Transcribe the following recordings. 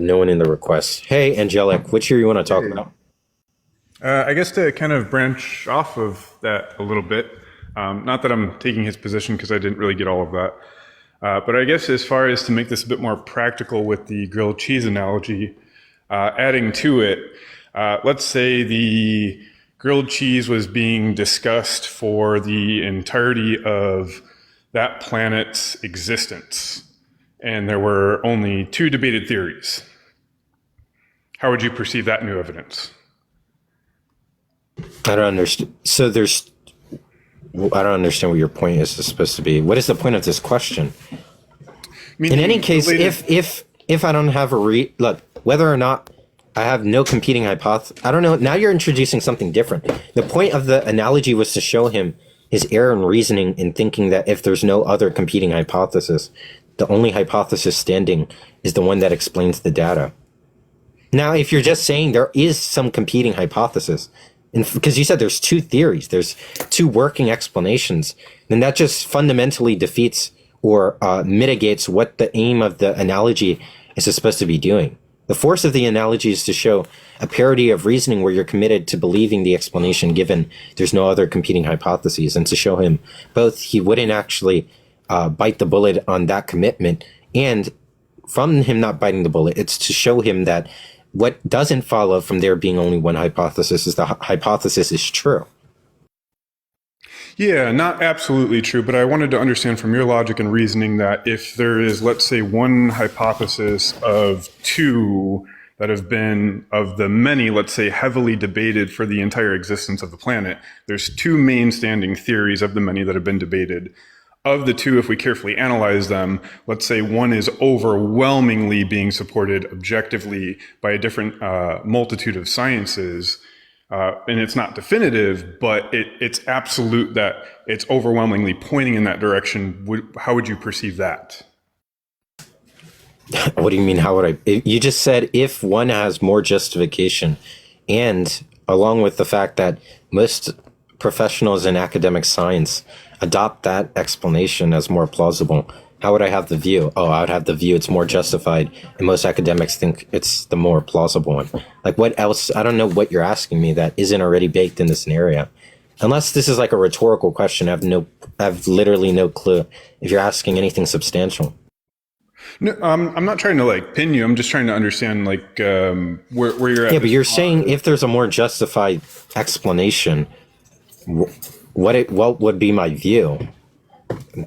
no one in the request. Hey, Angelic, which year you want to talk about? I guess to kind of branch off of that a little bit, not that I'm taking his position because I didn't really get all of that, but I guess as far as to make this a bit more practical with the grilled cheese analogy, adding to it, let's say the grilled cheese was being discussed for the entirety of that planet's existence, and there were only two debated theories. How would you perceive that new evidence? I don't understand. I don't understand what your point is supposed to be. What is the point of this question? In any case, if I don't have look, whether or not I have no competing hypothesis, I don't know. Now you're introducing something different. The point of the analogy was to show him his error in reasoning in thinking that if there's no other competing hypothesis, the only hypothesis standing is the one that explains the data. Now, if you're just saying there is some competing hypothesis, and because you said there's two theories, there's two working explanations, then that just fundamentally defeats or mitigates what the aim of the analogy is supposed to be doing. The force of the analogy is to show a parity of reasoning where you're committed to believing the explanation given there's no other competing hypotheses, and to show him both he wouldn't actually bite the bullet on that commitment, and from him not biting the bullet, it's to show him that what doesn't follow from there being only one hypothesis is the hypothesis is true. Yeah, not absolutely true, but I wanted to understand from your logic and reasoning that if there is, let's say, one hypothesis of two that have been, of the many, let's say, heavily debated for the entire existence of the planet, there's two main standing theories of the many that have been debated. Of the two, if we carefully analyze them, let's say one is overwhelmingly being supported objectively by a different multitude of sciences, and it's not definitive, but it's absolute that it's overwhelmingly pointing in that direction. How would you perceive that? What do you mean, how would I? You just said if one has more justification, and along with the fact that most professionals in academic science adopt that explanation as more plausible, how would I have the view? Oh, I would have the view it's more justified, and most academics think it's the more plausible one. Like, what else? I don't know what you're asking me that isn't already baked in this scenario. Unless this is like a rhetorical question, I have literally no clue if you're asking anything substantial. No, I'm not trying to like pin you. I'm just trying to understand like where you're at. Yeah, but you're saying if there's a more justified explanation, what would be my view?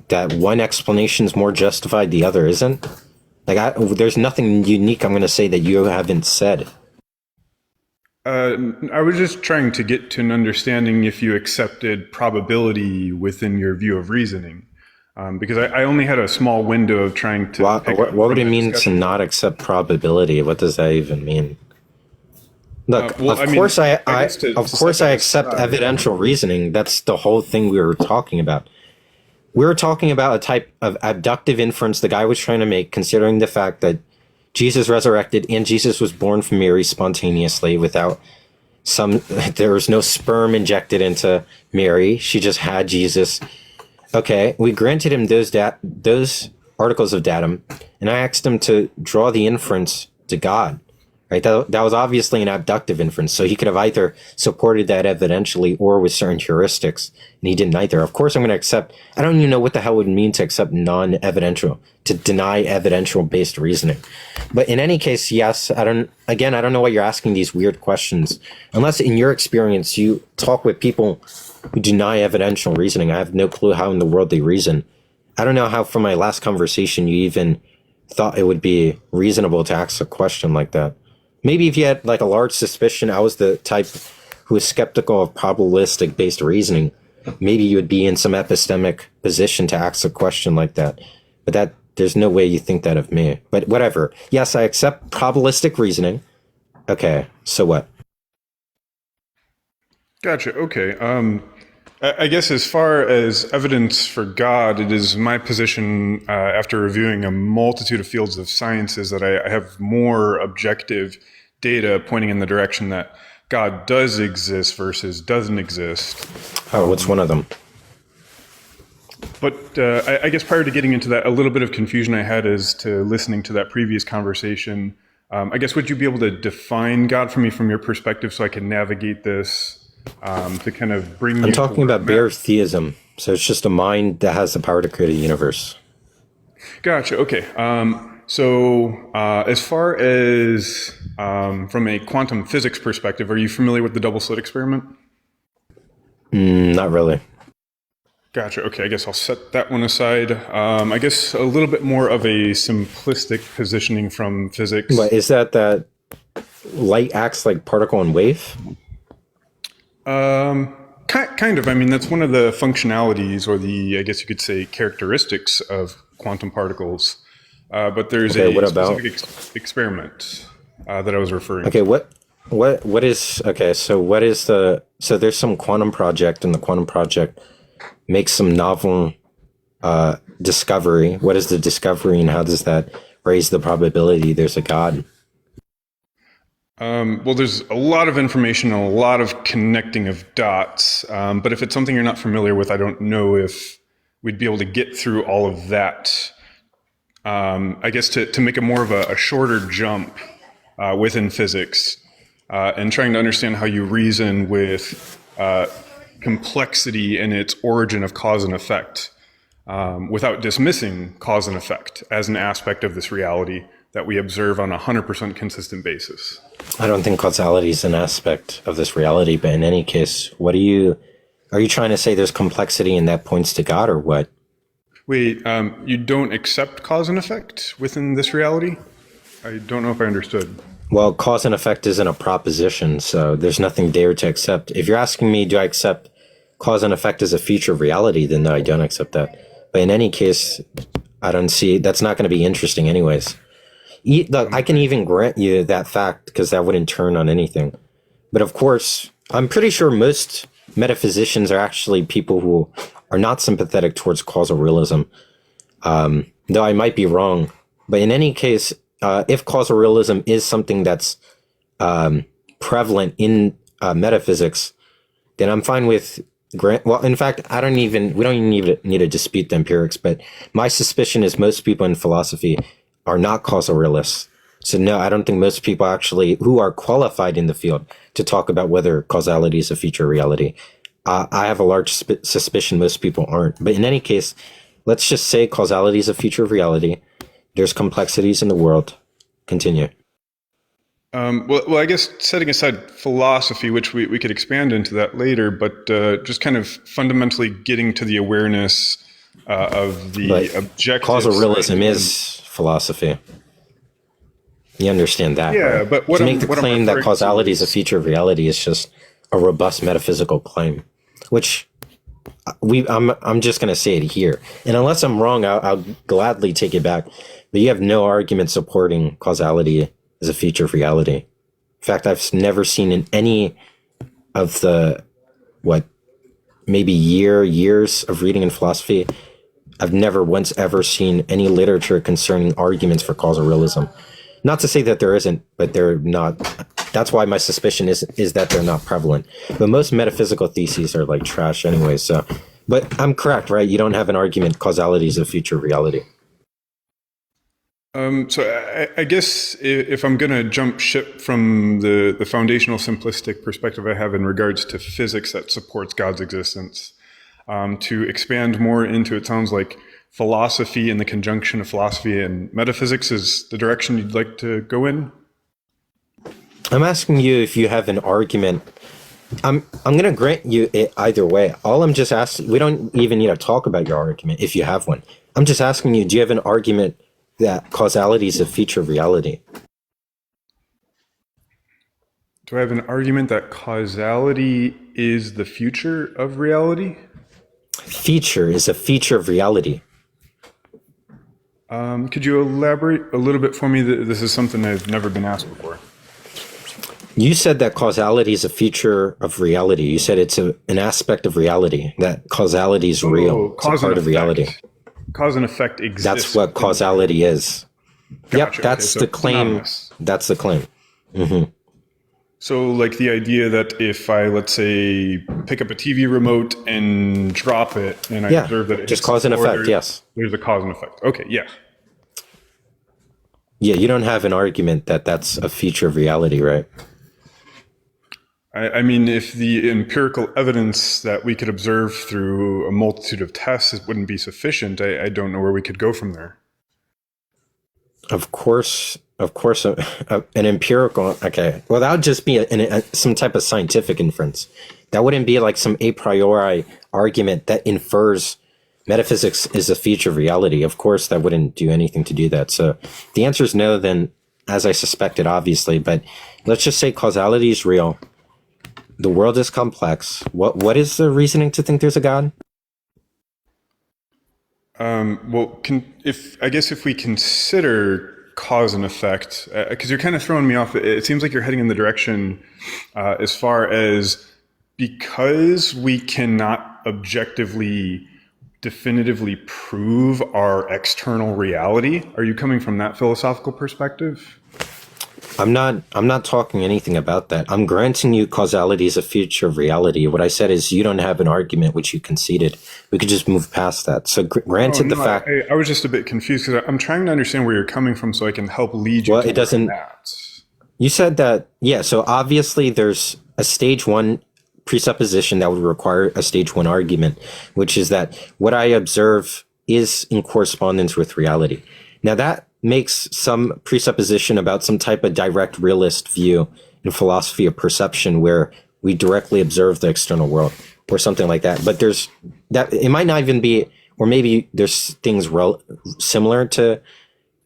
That one explanation is more justified, the other isn't? Like, there's nothing unique I'm going to say that you haven't said. I was just trying to get to an understanding if you accepted probability within your view of reasoning. Because I only had a small window of trying to... What would it mean to not accept probability? What does that even mean? Look, of course I accept evidential reasoning. That's the whole thing we were talking about. We were talking about a type of abductive inference the guy was trying to make, considering the fact that Jesus resurrected and Jesus was born from Mary spontaneously without there was no sperm injected into Mary. She just had Jesus. Okay, we granted him those articles of datum, and I asked him to draw the inference to God. Right, that was obviously an abductive inference, so he could have either supported that evidentially or with certain heuristics, and he didn't either. Of course, I'm going to accept. I don't even know what the hell it would mean to accept non-evidential, to deny evidential-based reasoning. But in any case, yes, I don't know why you're asking these weird questions. Unless in your experience, you talk with people who deny evidential reasoning. I have no clue how in the world they reason. I don't know how from my last conversation you even thought it would be reasonable to ask a question like that. Maybe if you had like a large suspicion I was the type who is skeptical of probabilistic based reasoning, maybe you would be in some epistemic position to ask a question like that. But there's no way you think that of me. But whatever. Yes, I accept probabilistic reasoning. Okay, so what? Gotcha. Okay. I guess as far as evidence for God, it is my position after reviewing a multitude of fields of sciences that I have more objective data pointing in the direction that God does exist versus doesn't exist. Oh, what's one of them? But I guess prior to getting into that, a little bit of confusion I had as to listening to that previous conversation I guess, would you be able to define God for me from your perspective so I can navigate this to kind of bring me I'm talking about bare theism. So it's just a mind that has the power to create a universe. Gotcha. Okay. As far as from a quantum physics perspective, are you familiar with the double slit experiment? Not really. Gotcha. Okay, I guess I'll set that one aside. I guess a little bit more of a simplistic positioning from physics. But is that light acts like particle and wave? Kind of. I mean, that's one of the functionalities, or I guess you could say, characteristics of quantum particles. But there's a specific experiment that I was referring to. Okay, what is, okay, so there's some quantum project, and the quantum project makes some novel discovery. What is the discovery, and how does that raise the probability there's a God? Well, there's a lot of information and a lot of connecting of dots. But if it's something you're not familiar with, I don't know if we'd be able to get through all of that. I guess to make a more of a shorter jump within physics and trying to understand how you reason with complexity and its origin of cause and effect without dismissing cause and effect as an aspect of this reality that we observe on a 100% consistent basis. I don't think causality is an aspect of this reality, but in any case, are you trying to say there's complexity and that points to God, or what? Wait, you don't accept cause and effect within this reality? I don't know if I understood. Well, cause and effect isn't a proposition, so there's nothing there to accept. If you're asking me, do I accept cause and effect as a feature of reality, then no, I don't accept that. But in any case, I don't see, that's not going to be interesting anyways. Look, I can even grant you that fact because that wouldn't turn on anything. But of course, I'm pretty sure most metaphysicians are actually people who are not sympathetic towards causal realism. Though I might be wrong. But in any case, if causal realism is something that's prevalent in metaphysics, then I'm fine with well, in fact, we don't even need to dispute the empirics, but my suspicion is most people in philosophy are not causal realists. So no, I don't think most people actually who are qualified in the field to talk about whether causality is a feature of reality. I have a large suspicion most people aren't. But in any case, let's just say causality is a feature of reality. There's complexities in the world. Continue. Well, I guess setting aside philosophy, which we could expand into that later, but just kind of fundamentally getting to the awareness of the objectives. Causal realism is philosophy. You understand that, yeah, right? But to make the claim that causality is a feature of reality is just a robust metaphysical claim, which I'm just going to say it here. And unless I'm wrong, I'll gladly take it back. But you have no argument supporting causality as a feature of reality. In fact, I've never seen in any of the, maybe years of reading in philosophy, I've never once ever seen any literature concerning arguments for causal realism. Not to say that there isn't, but they're not. That's why my suspicion is that they're not prevalent. But most metaphysical theses are like trash anyway. So, but I'm correct, right? You don't have an argument causality is a feature of reality. So I guess if I'm going to jump ship from the foundational simplistic perspective I have in regards to physics that supports God's existence, to expand more into, it sounds like philosophy and the conjunction of philosophy and metaphysics is the direction you'd like to go in? I'm asking you if you have an argument. I'm going to grant you it either way. All I'm just asking, we don't even need to talk about your argument if you have one. I'm just asking you, do you have an argument that causality is a feature of reality? Do I have an argument that causality is the future of reality? Feature is a feature of reality. Could you elaborate a little bit for me? This is something I've never been asked before. You said that causality is a feature of reality. You said it's an aspect of reality, that causality is real. It's a part of reality. Cause and effect exists. That's what causality is. Gotcha. Yep, that's the claim. Anonymous. That's the claim. Mm-hmm. So like the idea that if I, let's say, pick up a TV remote and drop it, and I observe that just cause and effect, yes. There's a cause and effect. Okay, yeah. Yeah, you don't have an argument that that's a feature of reality, right? I mean, if the empirical evidence that we could observe through a multitude of tests wouldn't be sufficient, I don't know where we could go from there. Of course, an empirical. Okay, well, that would just be some type of scientific inference. That wouldn't be like some a priori argument that infers metaphysics is a feature of reality. Of course, that wouldn't do anything to do that. So the answer is no, then, as I suspected, obviously. But let's just say causality is real. The world is complex. What is the reasoning to think there's a God? Well, if we consider cause and effect, because you're kind of throwing me off. It seems like you're heading in the direction as far as because we cannot objectively, definitively prove our external reality. Are you coming from that philosophical perspective? I'm not talking anything about that. I'm granting you causality is a feature of reality. What I said is you don't have an argument which you conceded. We could just move past that. So granted fact... I was just a bit confused because I'm trying to understand where you're coming from so I can help lead you to that. You said that, yeah, so obviously there's a stage one presupposition that would require a stage one argument, which is that what I observe is in correspondence with reality. Now that makes some presupposition about some type of direct realist view in philosophy of perception where we directly observe the external world or something like that. But there's that, it might not even be, or maybe there's things similar to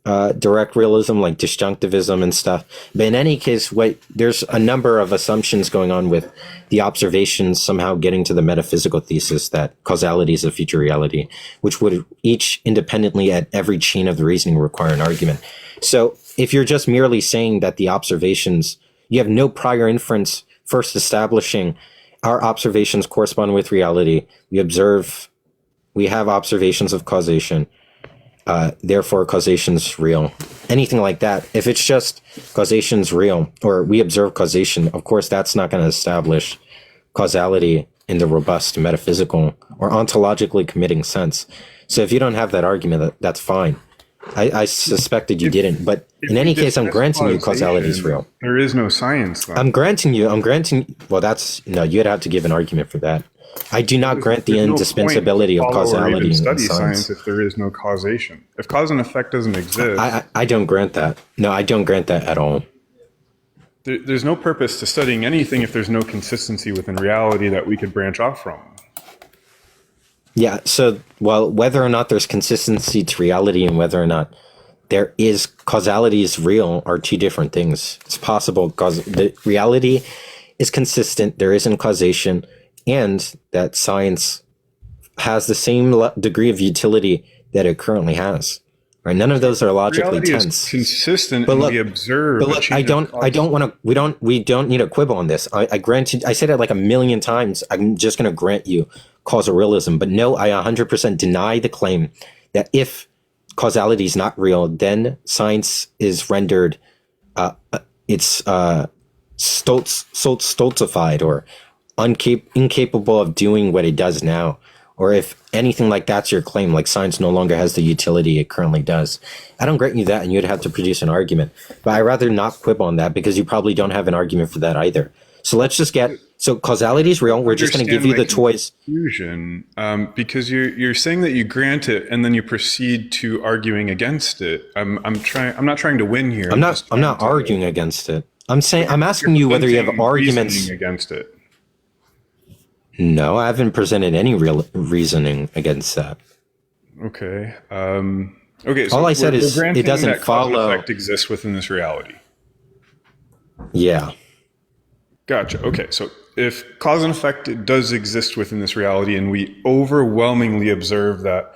direct realism like disjunctivism and stuff. But in any case, there's a number of assumptions going on with the observations somehow getting to the metaphysical thesis that causality is a future reality, which would each independently at every chain of the reasoning require an argument. So if you're just merely saying that the observations, you have no prior inference first establishing our observations correspond with reality, we have observations of causation, therefore causation's real. Anything like that. If it's just causation's real, or we observe causation, of course that's not going to establish causality in the robust metaphysical or ontologically committing sense. So if you don't have that argument, that's fine. I suspected you didn't, but in any case, I'm granting you causality is real. There is no science, though. I'm granting, well, you'd have to give an argument for that. I do not grant the indispensability of causality in science if there is no causation. If cause and effect doesn't exist, I don't grant that. No, I don't grant that at all. There's no purpose to studying anything if there's no consistency within reality that we could branch off from. Yeah. So, well, whether or not there's consistency to reality and whether or not there is causality is real are two different things. It's possible because the reality is consistent. There isn't causation. And that science has the same degree of utility that it currently has. Right? None of those are logically tense. Is consistent, but look, and we observe. But look, I don't want to. We don't need a quibble on this. I granted. I said it like a million times. I'm just going to grant you causal realism. But no, I 100% deny the claim that if causality is not real, then science is rendered. It's stultified or incapable of doing what it does now, or if anything like that's your claim, like science no longer has the utility it currently does. I don't grant you that, and you'd have to produce an argument. But I'd rather not quibble on that because you probably don't have an argument for that either. So let's just so causality is real. We're just going to give you the choice. Confusion, because you're saying that you grant it and then you proceed to arguing against it. I'm not trying to win here. I'm not arguing against it. I'm asking you whether you have arguments against it. No, I haven't presented any real reasoning against that. Okay. Okay. So all I said is it doesn't that follow. Cause and effect exists within this reality. Yeah. Gotcha. Okay. So if cause and effect does exist within this reality, and we overwhelmingly observe that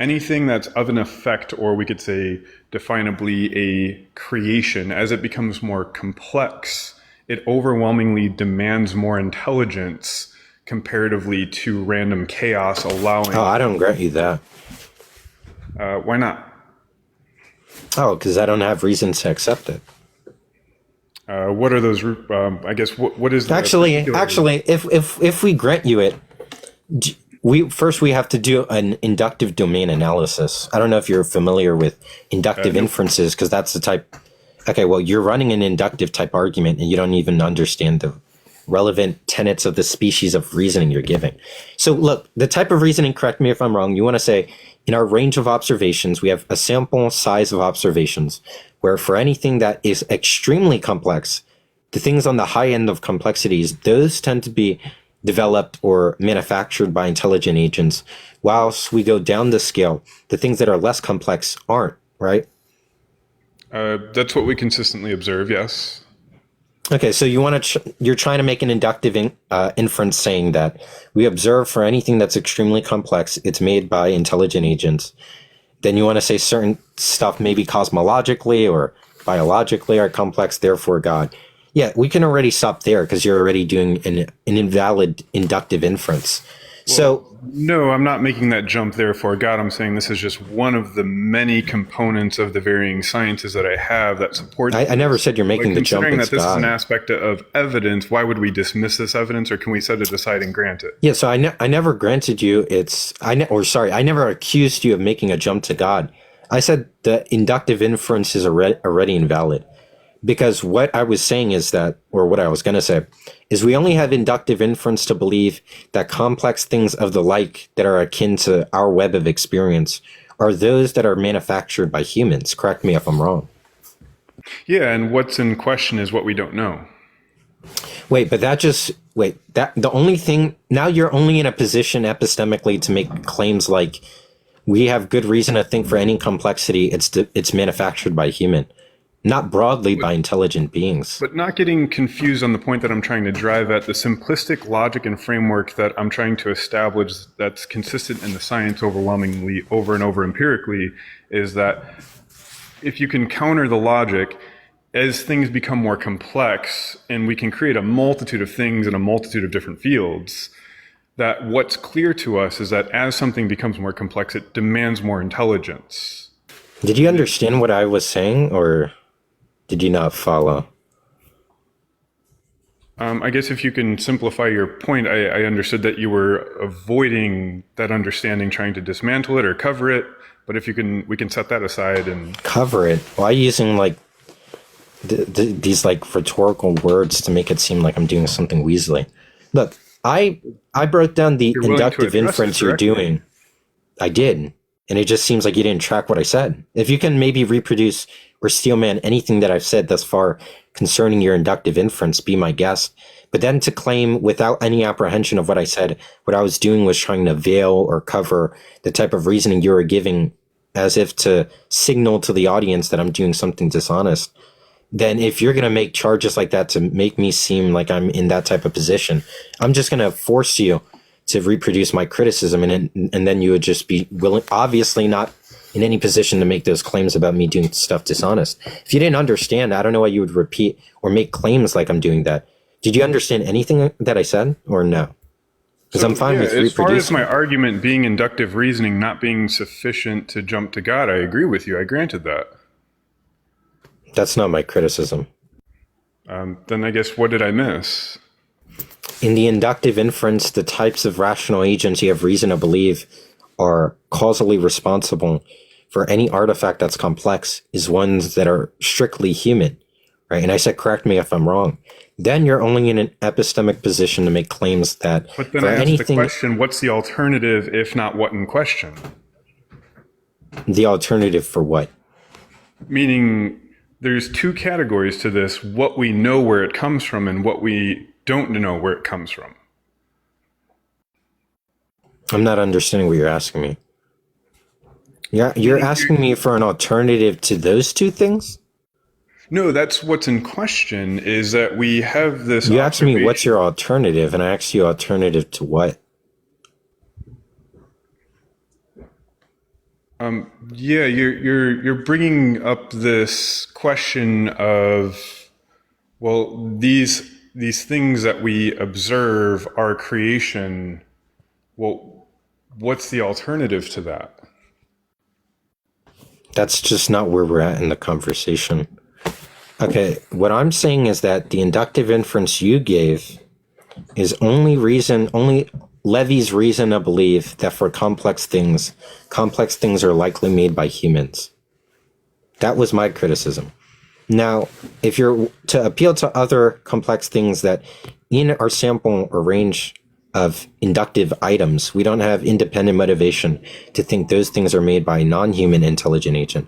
anything that's of an effect, or we could say definably a creation, as it becomes more complex, it overwhelmingly demands more intelligence comparatively to random chaos, allowing... Oh, I don't grant you that. Why not? Oh, because I don't have reason to accept it. What are those? I guess what is actually? If we grant you it, we have to do an inductive domain analysis. I don't know if you're familiar with inductive inferences, because that's the type. Okay, well, you're running an inductive type argument, and you don't even understand the relevant tenets of the species of reasoning you're giving. So look, the type of reasoning, correct me if I'm wrong, you want to say, in our range of observations, we have a sample size of observations, where for anything that is extremely complex, the things on the high end of complexities, those tend to be developed or manufactured by intelligent agents, whilst we go down the scale, the things that are less complex aren't, right? That's what we consistently observe, yes. Okay, so you're trying to make an inductive inference saying that we observe for anything that's extremely complex, it's made by intelligent agents. Then you want to say certain stuff maybe cosmologically or biologically are complex, therefore God. Yeah, we can already stop there because you're already doing an invalid inductive inference. So no, I'm not making that jump therefore God. I'm saying this is just one of the many components of the varying sciences that I have that support. I never said you're making the jump. Considering that this is an aspect of evidence, why would we dismiss this evidence, or can we set it aside and grant it? Yeah, so I never granted you I never accused you of making a jump to God. I said the inductive inference is already invalid. Because what I was saying is that, or what I was going to say, is we only have inductive inference to believe that complex things of the like that are akin to our web of experience are those that are manufactured by humans. Correct me if I'm wrong. Yeah, and what's in question is what we don't know. The only thing, now you're only in a position epistemically to make claims like, we have good reason to think for any complexity, it's manufactured by human. Not broadly by intelligent beings. But not getting confused on the point that I'm trying to drive at, the simplistic logic and framework that I'm trying to establish that's consistent in the science overwhelmingly over and over empirically is that if you can counter the logic, as things become more complex and we can create a multitude of things in a multitude of different fields, that what's clear to us is that as something becomes more complex, it demands more intelligence. Did you understand what I was saying, or did you not follow? I guess if you can simplify your point, I understood that you were avoiding that understanding, trying to dismantle it or cover it. But if you can, we can set that aside and cover it. Why using like these like rhetorical words to make it seem like I'm doing something weaselly? Look, I broke down the inductive inference you're doing. I did. And it just seems like you didn't track what I said. If you can maybe reproduce or steelman anything that I've said thus far concerning your inductive inference, be my guest. But then to claim without any apprehension of what I said, what I was doing was trying to veil or cover the type of reasoning you were giving as if to signal to the audience that I'm doing something dishonest. Then if you're going to make charges like that to make me seem like I'm in that type of position, I'm just going to force you to reproduce my criticism, and then you would just be willing, obviously not in any position to make those claims about me doing stuff dishonest. If you didn't understand, I don't know why you would repeat or make claims like I'm doing that. Did you understand anything that I said, or no? Because I'm fine with reproducing. As far as my argument being inductive reasoning not being sufficient to jump to God, I agree with you. I granted that. That's not my criticism. Then I guess what did I miss? In the inductive inference, the types of rational agents you have reason to believe are causally responsible for any artifact that's complex is ones that are strictly human, right? And I said, correct me if I'm wrong. Then you're only in an epistemic position to make claims that but then I asked the question, what's the alternative if not what in question? The alternative for what? Meaning there's two categories to this, what we know where it comes from and what we don't know where it comes from. I'm not understanding what you're asking me. You're asking me for an alternative to those two things? No, that's what's in question, is that we have this. You asked me what's your alternative, and I asked you alternative to what? Yeah, you're bringing up this question of, well, these things that we observe are creation. Well, what's the alternative to that? That's just not where we're at in the conversation. Okay, what I'm saying is that the inductive inference you gave is only levies reason to believe that for complex things are likely made by humans. That was my criticism. Now, if you're to appeal to other complex things that in our sample or range of inductive items, we don't have independent motivation to think those things are made by a non-human intelligent agent,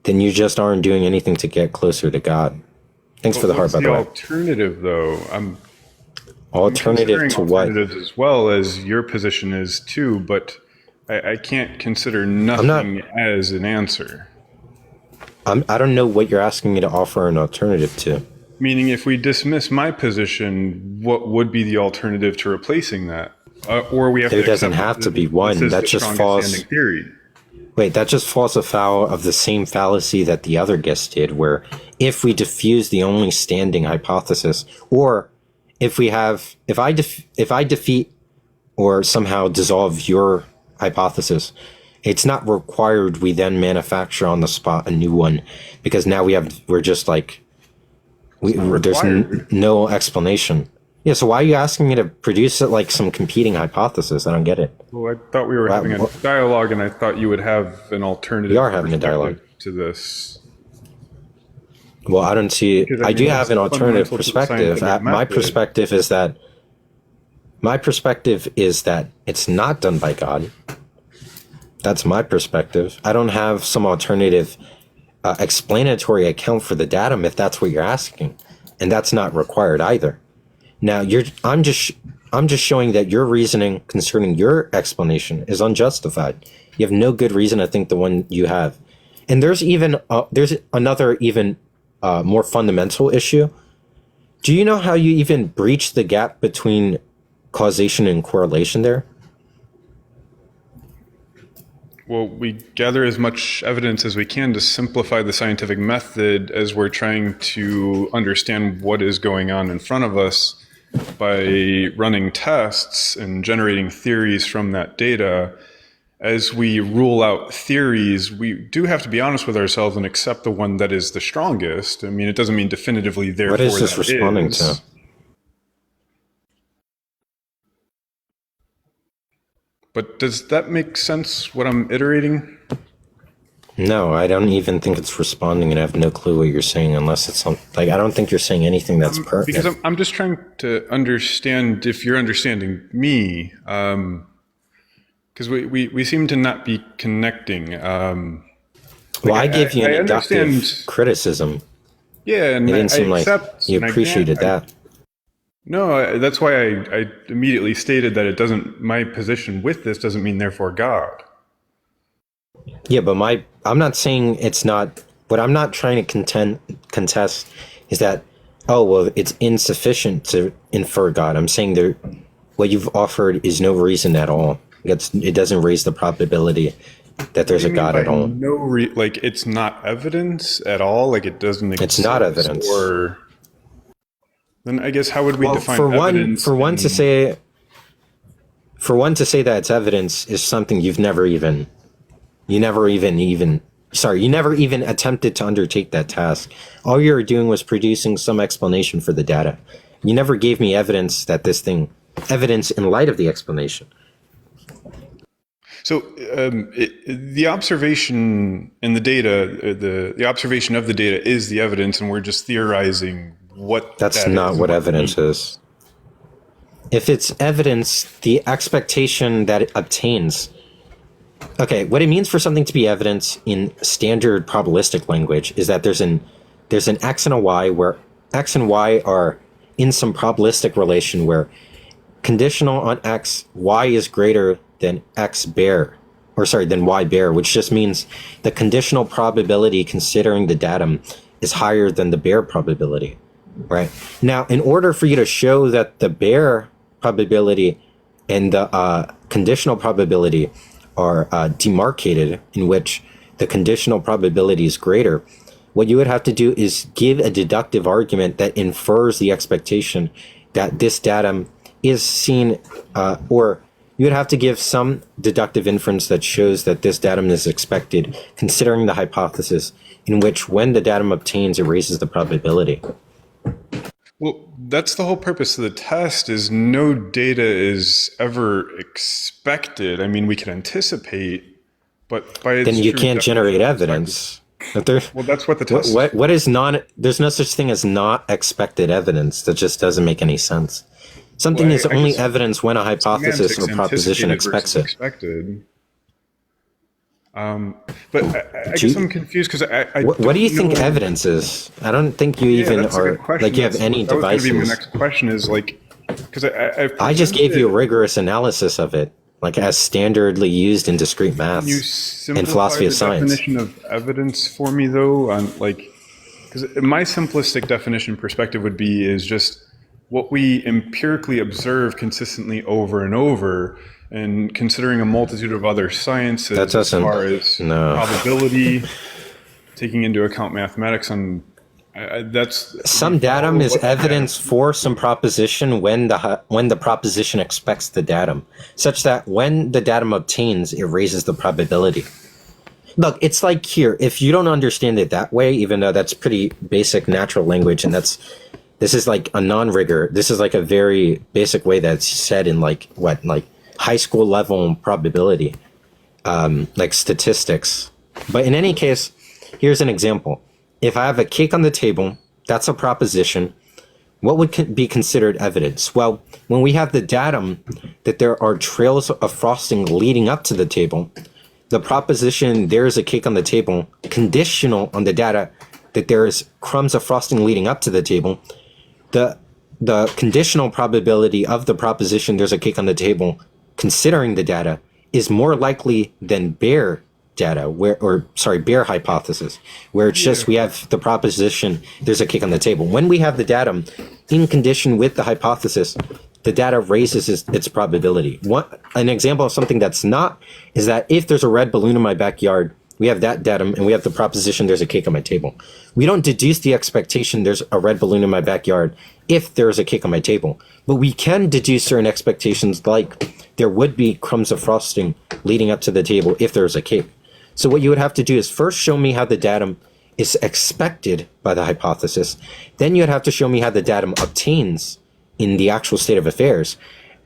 then you just aren't doing anything to get closer to God. Thanks for the heart, by the way. What's the alternative, though? Alternative to what? Alternatives as well as your position is too, but I can't consider nothing as an answer. I don't know what you're asking me to offer an alternative to. Meaning, if we dismiss my position, what would be the alternative to replacing that? Or we have there doesn't have to be one. That just falls. Wait, that just falls afoul of the same fallacy that the other guest did, where if we diffuse the only standing hypothesis, or if I defeat or somehow dissolve your hypothesis, it's not required we then manufacture on the spot a new one, because now we're just like, there's no explanation. Yeah, so why are you asking me to produce it like some competing hypothesis? I don't get it. Well, I thought we were having a dialogue, and I thought you would have an alternative. We are having a dialogue to this. Well, I don't see. I do have an alternative perspective. My perspective is that it's not done by God. That's my perspective. I don't have some alternative explanatory account for the datum if that's what you're asking, and that's not required either. Now, I'm just showing that your reasoning concerning your explanation is unjustified. You have no good reason to think the one you have, and there's another even more fundamental issue. Do you know how you even breach the gap between causation and correlation there? Well, we gather as much evidence as we can to simplify the scientific method as we're trying to understand what is going on in front of us by running tests and generating theories from that data. As we rule out theories, we do have to be honest with ourselves and accept the one that is the strongest. I mean, it doesn't mean definitively therefore what is this responding to? But does that make sense, what I'm iterating? No, I don't even think it's responding, and I have no clue what you're saying unless it's like, I don't think you're saying anything that's pertinent. Because I'm just trying to understand if you're understanding me, because we seem to not be connecting. I gave you an inductive criticism. Yeah, and it didn't seem like you appreciated that. No, that's why I immediately stated that my position with this doesn't mean therefore God. Yeah, but I'm not saying it's not. What I'm not trying to contest is that, it's insufficient to infer God. I'm saying what you've offered is no reason at all. It doesn't raise the probability that there's a God at all. It's not evidence at all. Like it doesn't exist. It's not evidence. Then I guess how would we define evidence? For one to say that it's evidence is something you never even attempted to undertake that task. All you were doing was producing some explanation for the data. You never gave me evidence in light of the explanation. So the observation in the data, the observation of the data is the evidence, and we're just theorizing what that's not what evidence is. If it's evidence, the expectation that it obtains. Okay, what it means for something to be evidence in standard probabilistic language is that there's an x and a y where x and y are in some probabilistic relation where conditional on x, y is greater than than y bare, which just means the conditional probability considering the datum is higher than the bare probability. Right. Now, in order for you to show that the bare probability and the conditional probability are demarcated, in which the conditional probability is greater, what you would have to do is give a deductive argument that infers the expectation that this datum is seen, or you would have to give some deductive inference that shows that this datum is expected, considering the hypothesis in which when the datum obtains, it raises the probability. Well, that's the whole purpose of the test is no data is ever expected. I mean, we can anticipate, but by Then its you true can't generate definition, evidence. If there, well, that's what the test is for. what is non? There's no such thing as not expected evidence. That just doesn't make any sense. Well, Something is I only guess evidence when a hypothesis semantics, or proposition anticipated expects versus it. expected. But I Do guess you- I'm confused because I what do you don't think know. evidence is? I don't think you Yeah, even that's a are good question. like you have any That was going to be my devices. next question is like, because I just gave you a rigorous analysis of it, like as standardly used in discrete Can you maths simplify and philosophy the of science. definition of evidence for me though? On like, because my simplistic definition perspective would be is just what we empirically observe consistently over and over, and considering a multitude of other sciences That as doesn't. far as No. probability, taking into account mathematics, and that's Some datum is evidence for some proposition when the proposition expects the datum, such that when the datum obtains, it raises the probability. Look, it's like here. If you don't understand it that way, even though that's pretty basic natural language, and this is like a non-rigor. This is like a very basic way that's said in like high school level probability, like statistics. But in any case, here's an example. If I have a cake on the table, that's a proposition. What would be considered evidence? Well, when we have the datum that there are trails of frosting leading up to the table, the proposition there is a cake on the table, conditional on the data that there is crumbs of frosting leading up to the table, the conditional probability of the proposition there's a cake on the table, considering the data, is more likely than bare data, bare hypothesis, where it's just we have the proposition there's a cake on the table. When we have the datum in condition with the hypothesis, the data raises its probability. An example of something that's not is that if there's a red balloon in my backyard, we have that datum and we have the proposition there's a cake on my table. We don't deduce the expectation there's a red balloon in my backyard if there's a cake on my table. But we can deduce certain expectations like there would be crumbs of frosting leading up to the table if there's a cake. So what you would have to do is first show me how the datum is expected by the hypothesis. Then you'd have to show me how the datum obtains in the actual state of affairs.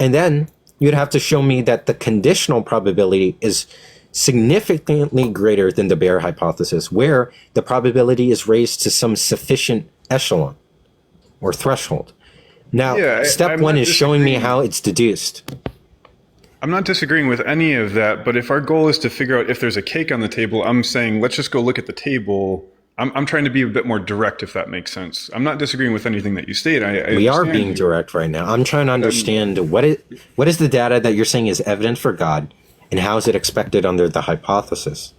And then you'd have to show me that the conditional probability is significantly greater than the bare hypothesis, where the probability is raised to some sufficient echelon or threshold. Now, step one is showing me how it's deduced. I'm not disagreeing with any of that, but if our goal is to figure out if there's a cake on the table, I'm saying let's just go look at the table. I'm trying to be a bit more direct, if that makes sense. I'm not disagreeing with anything that you state. We are being direct right now. I'm trying to understand what is the data that you're saying is evident for God, and how is it expected under the hypothesis?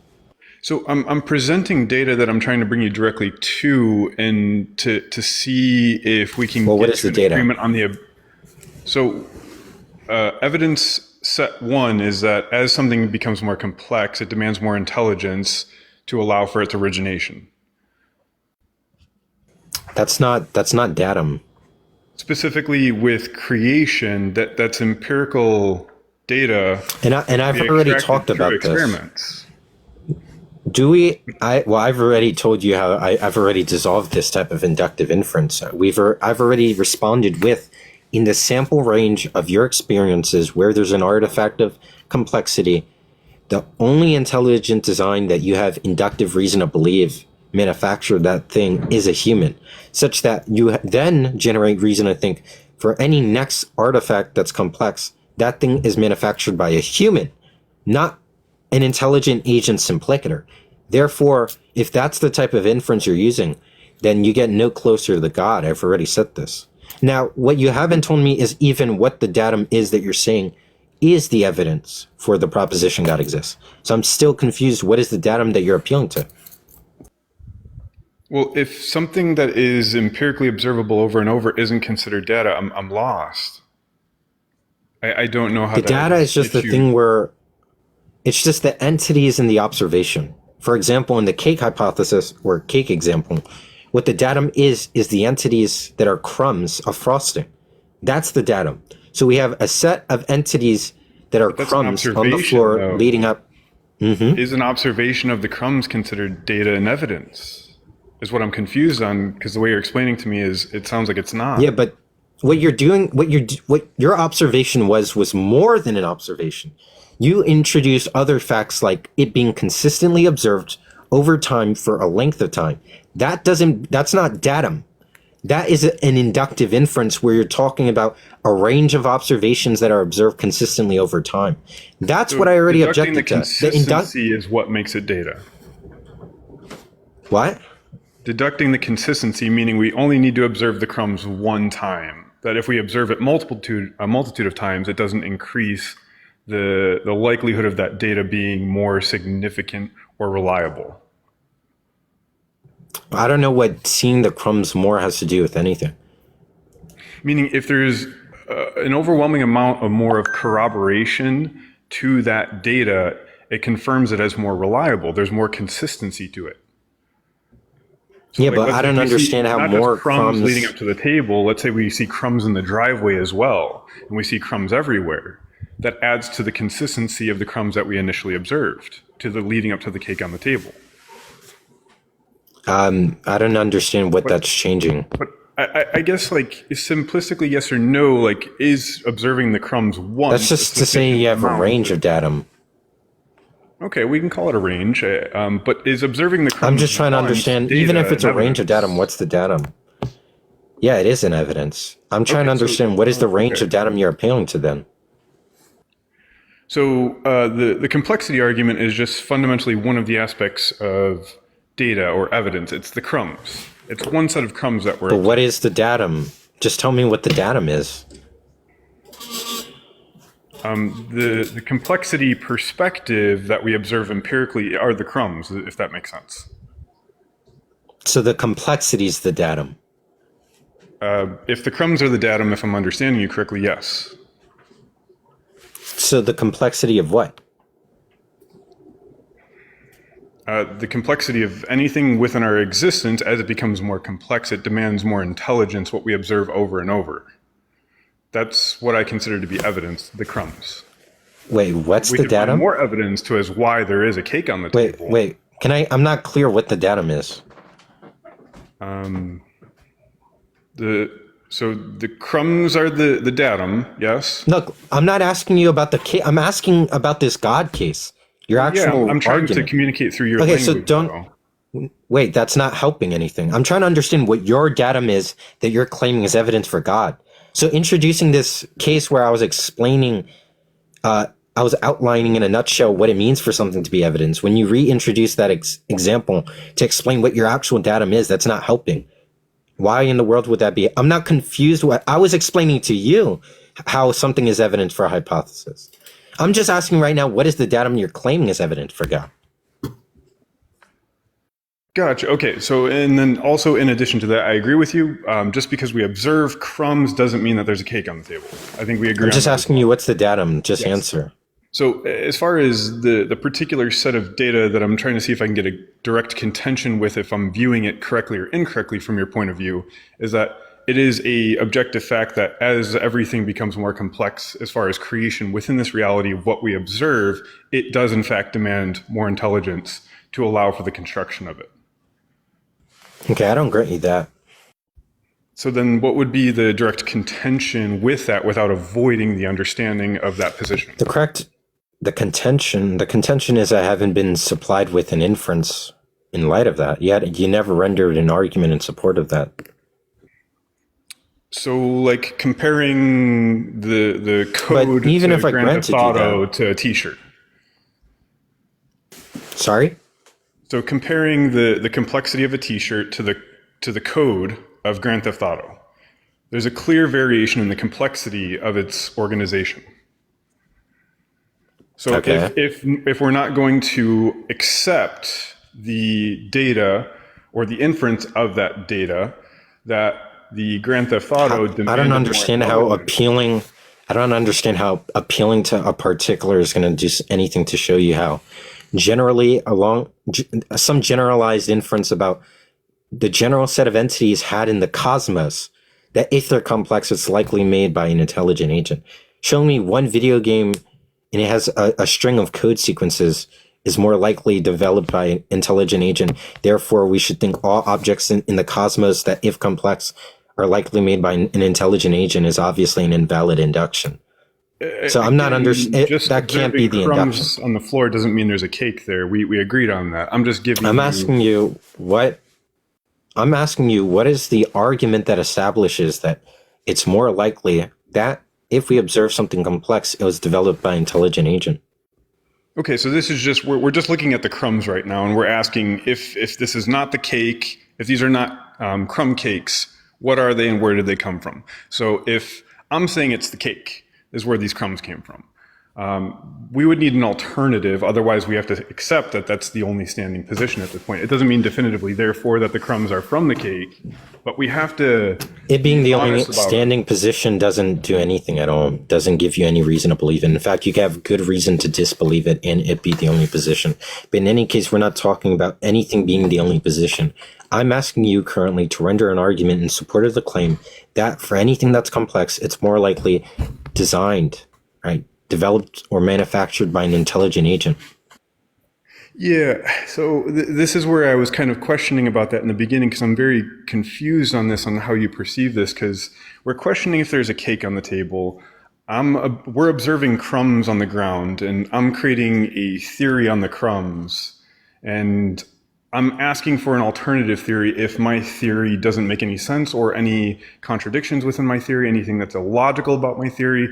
So I'm presenting data that I'm trying to bring you directly to, and to see if we can what get is to the data? agreement on the. So evidence set one is that as something becomes more complex, it demands more intelligence to allow for its origination. That's not datum. Specifically with creation, that's empirical data. And I've already talked about experiments. This. I've already told you how I've already dissolved this type of inductive inference. I've already responded with, in the sample range of your experiences where there's an artifact of complexity, the only intelligent design that you have inductive reason to believe manufactured that thing is a human, such that you then generate reason to think for any next artifact that's complex, that thing is manufactured by a human, not an intelligent agent simplicator. Therefore, if that's the type of inference you're using, then you get no closer to the God. I've already said this. Now, what you haven't told me is even what the datum is that you're saying is the evidence for the proposition God exists. So I'm still confused. What is the datum that you're appealing to? Well, if something that is empirically observable over and over isn't considered data, I'm lost. I don't know how the data is just the thing where it's just the entities in the observation. For example, in the cake hypothesis or cake example, what the datum is the entities that are crumbs of frosting. That's the datum. So we have a set of entities that are crumbs on the floor though. Leading up. Is an observation of the crumbs considered data and evidence? is what I'm confused on, because the way you're explaining to me is it sounds like it's not. Yeah, but what you're doing, what your observation was more than an observation. You introduced other facts like it being consistently observed over time for a length of time. That's not datum. That is an inductive inference where you're talking about a range of observations that are observed consistently over time. That's what I already objected to. The consistency is what makes it data. What? Deducting the consistency, meaning we only need to observe the crumbs one time. That if we observe it a multitude of times, it doesn't increase the likelihood of that data being more significant or reliable. I don't know what seeing the crumbs more has to do with anything. Meaning if there's an overwhelming amount of more of corroboration to that data, it confirms it as more reliable. There's more consistency to it. So yeah, but I don't understand how more crumbs leading up to the table. Let's say we see crumbs in the driveway as well, and we see crumbs everywhere. That adds to the consistency of the crumbs that we initially observed, to the leading up to the cake on the table. I don't understand what that's changing. But I guess, like, simplistically, yes or no, like, is observing the crumbs once... That's just to say you have a range of datum. Okay, we can call it a range, but is observing the crumbs... I'm just trying to understand, even if it's a range of datum, what's the datum? Yeah, it is an evidence. I'm trying to understand what is the range of datum you're appealing to then? So the complexity argument is just fundamentally one of the aspects of data or evidence. It's the crumbs. It's one set of crumbs that we're... But what is the datum? Just tell me what the datum is. The complexity perspective that we observe empirically are the crumbs, if that makes sense. So the complexity is the datum. If the crumbs are the datum, if I'm understanding you correctly, yes. So the complexity of what? The complexity of anything within our existence, as it becomes more complex, it demands more intelligence, what we observe over and over. That's what I consider to be evidence, the crumbs. Wait, what's the datum? We can find more evidence to as why there is a cake on the table. Wait, I'm not clear what the datum is. So the crumbs are the datum, yes? Look, I'm not asking you about the case. I'm asking about this God case. Your actual I'm trying argument. to communicate through your language. Okay, so don't... Wait, that's not helping anything. I'm trying to understand what your datum is that you're claiming is evidence for God. So introducing this case where I was explaining, I was outlining in a nutshell what it means for something to be evidence. When you reintroduce that example to explain what your actual datum is, that's not helping. Why in the world would that be? I'm not confused. I was explaining to you how something is evidence for a hypothesis. I'm just asking right now, what is the datum you're claiming is evident for God? Gotcha. Okay. So, and then also in addition to that, I agree with you. Just because we observe crumbs doesn't mean that there's a cake on the table. I think we agree. I'm just asking you, what's the datum? Just answer. So as far as the particular set of data that I'm trying to see if I can get a direct contention with, if I'm viewing it correctly or incorrectly from your point of view, is that it is a objective fact that as everything becomes more complex as far as creation within this reality of what we observe, it does in fact demand more intelligence to allow for the construction of it. Okay, I don't grant you that. So then what would be the direct contention with that without avoiding the understanding of that position? The contention is I haven't been supplied with an inference in light of that. Yet you never rendered an argument in support of that. So like comparing the code even to if I Grand Theft granted Auto you that, to a t-shirt. Sorry? So comparing the complexity of a t-shirt to the code of Grand Theft Auto, there's a clear variation in the complexity of its organization. So okay. if we're not going to accept the data or the inference of that data that the Grand Theft Auto I don't understand how appealing to a particular is going to do anything to show you how generally some generalized inference about the general set of entities had in the cosmos, that if they're complex, it's likely made by an intelligent agent. Show me one video game and it has a string of code sequences is more likely developed by an intelligent agent. Therefore, we should think all objects in the cosmos that, if complex, are likely made by an intelligent agent is obviously an invalid induction. So I'm not that can't be the induction. On the floor doesn't mean there's a cake there. We agreed on that. I'm just giving. I'm asking you what is the argument that establishes that it's more likely that if we observe something complex, it was developed by an intelligent agent. Okay, so this is just we're just looking at the crumbs right now, and we're asking if this is not the cake, if these are not crumb cakes, what are they and where did they come from? So if I'm saying it's the cake, is where these crumbs came from. We would need an alternative. Otherwise, we have to accept that that's the only standing position at this point. It doesn't mean definitively, therefore, that the crumbs are from the cake, but we have to... It being the only standing position doesn't do anything at all. Doesn't give you any reason to believe it. In fact, you have good reason to disbelieve it and it be the only position. But in any case, we're not talking about anything being the only position. I'm asking you currently to render an argument in support of the claim that for anything that's complex, it's more likely designed, right? Developed or manufactured by an intelligent agent. Yeah, so this is where I was kind of questioning about that in the beginning because I'm very confused on this, on how you perceive this, because we're questioning if there's a cake on the table. We're observing crumbs on the ground, and I'm creating a theory on the crumbs, and I'm asking for an alternative theory if my theory doesn't make any sense or any contradictions within my theory, anything that's illogical about my theory.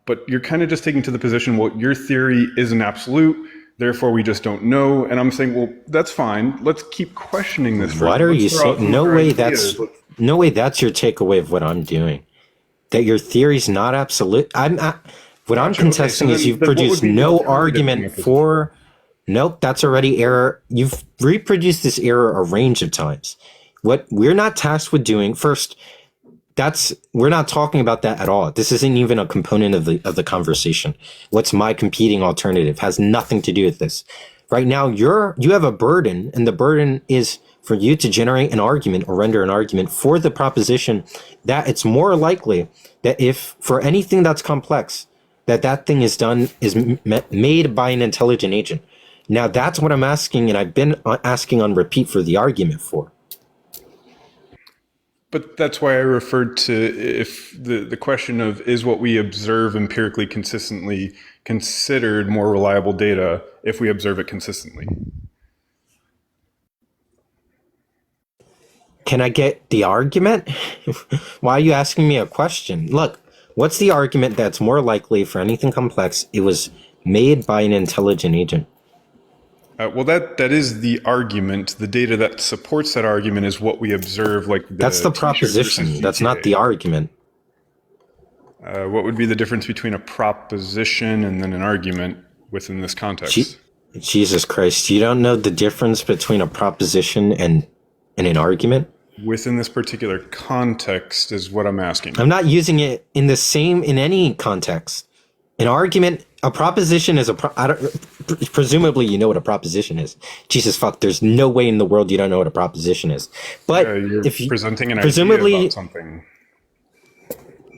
But you're kind of just taking to the position, well, your theory is an absolute, therefore we just don't know. And I'm saying, well, that's fine. Let's keep questioning this. What are you saying? No way that's your takeaway of what I'm doing. That your theory is not absolute. What I'm contesting is you've produced no argument for. Nope, that's already error. You've reproduced this error a range of times. What we're not tasked with doing first. We're not talking about that at all. This isn't even a component of the conversation. What's my competing alternative has nothing to do with this. Right now, you have a burden, and the burden is for you to generate an argument or render an argument for the proposition that it's more likely that if for anything that's complex, that thing is made by an intelligent agent. Now that's what I'm asking, and I've been asking on repeat for the argument for. But that's why I referred to if the question of is what we observe empirically consistently considered more reliable data if we observe it consistently. Can I get the argument? Why are you asking me a question? Look, what's the argument that's more likely for anything complex it was made by an intelligent agent? Well, that is the argument. The data that supports that argument is what we observe. That's the proposition. That's not the argument. What would be the difference between a proposition and then an argument within this context? Jesus Christ. You don't know the difference between a proposition and an argument? Within this particular context is what I'm asking. I'm not using it in any context. An argument, a proposition is presumably you know what a proposition is. Jesus fuck, there's no way in the world you don't know what a proposition is. But if you presenting an idea about something.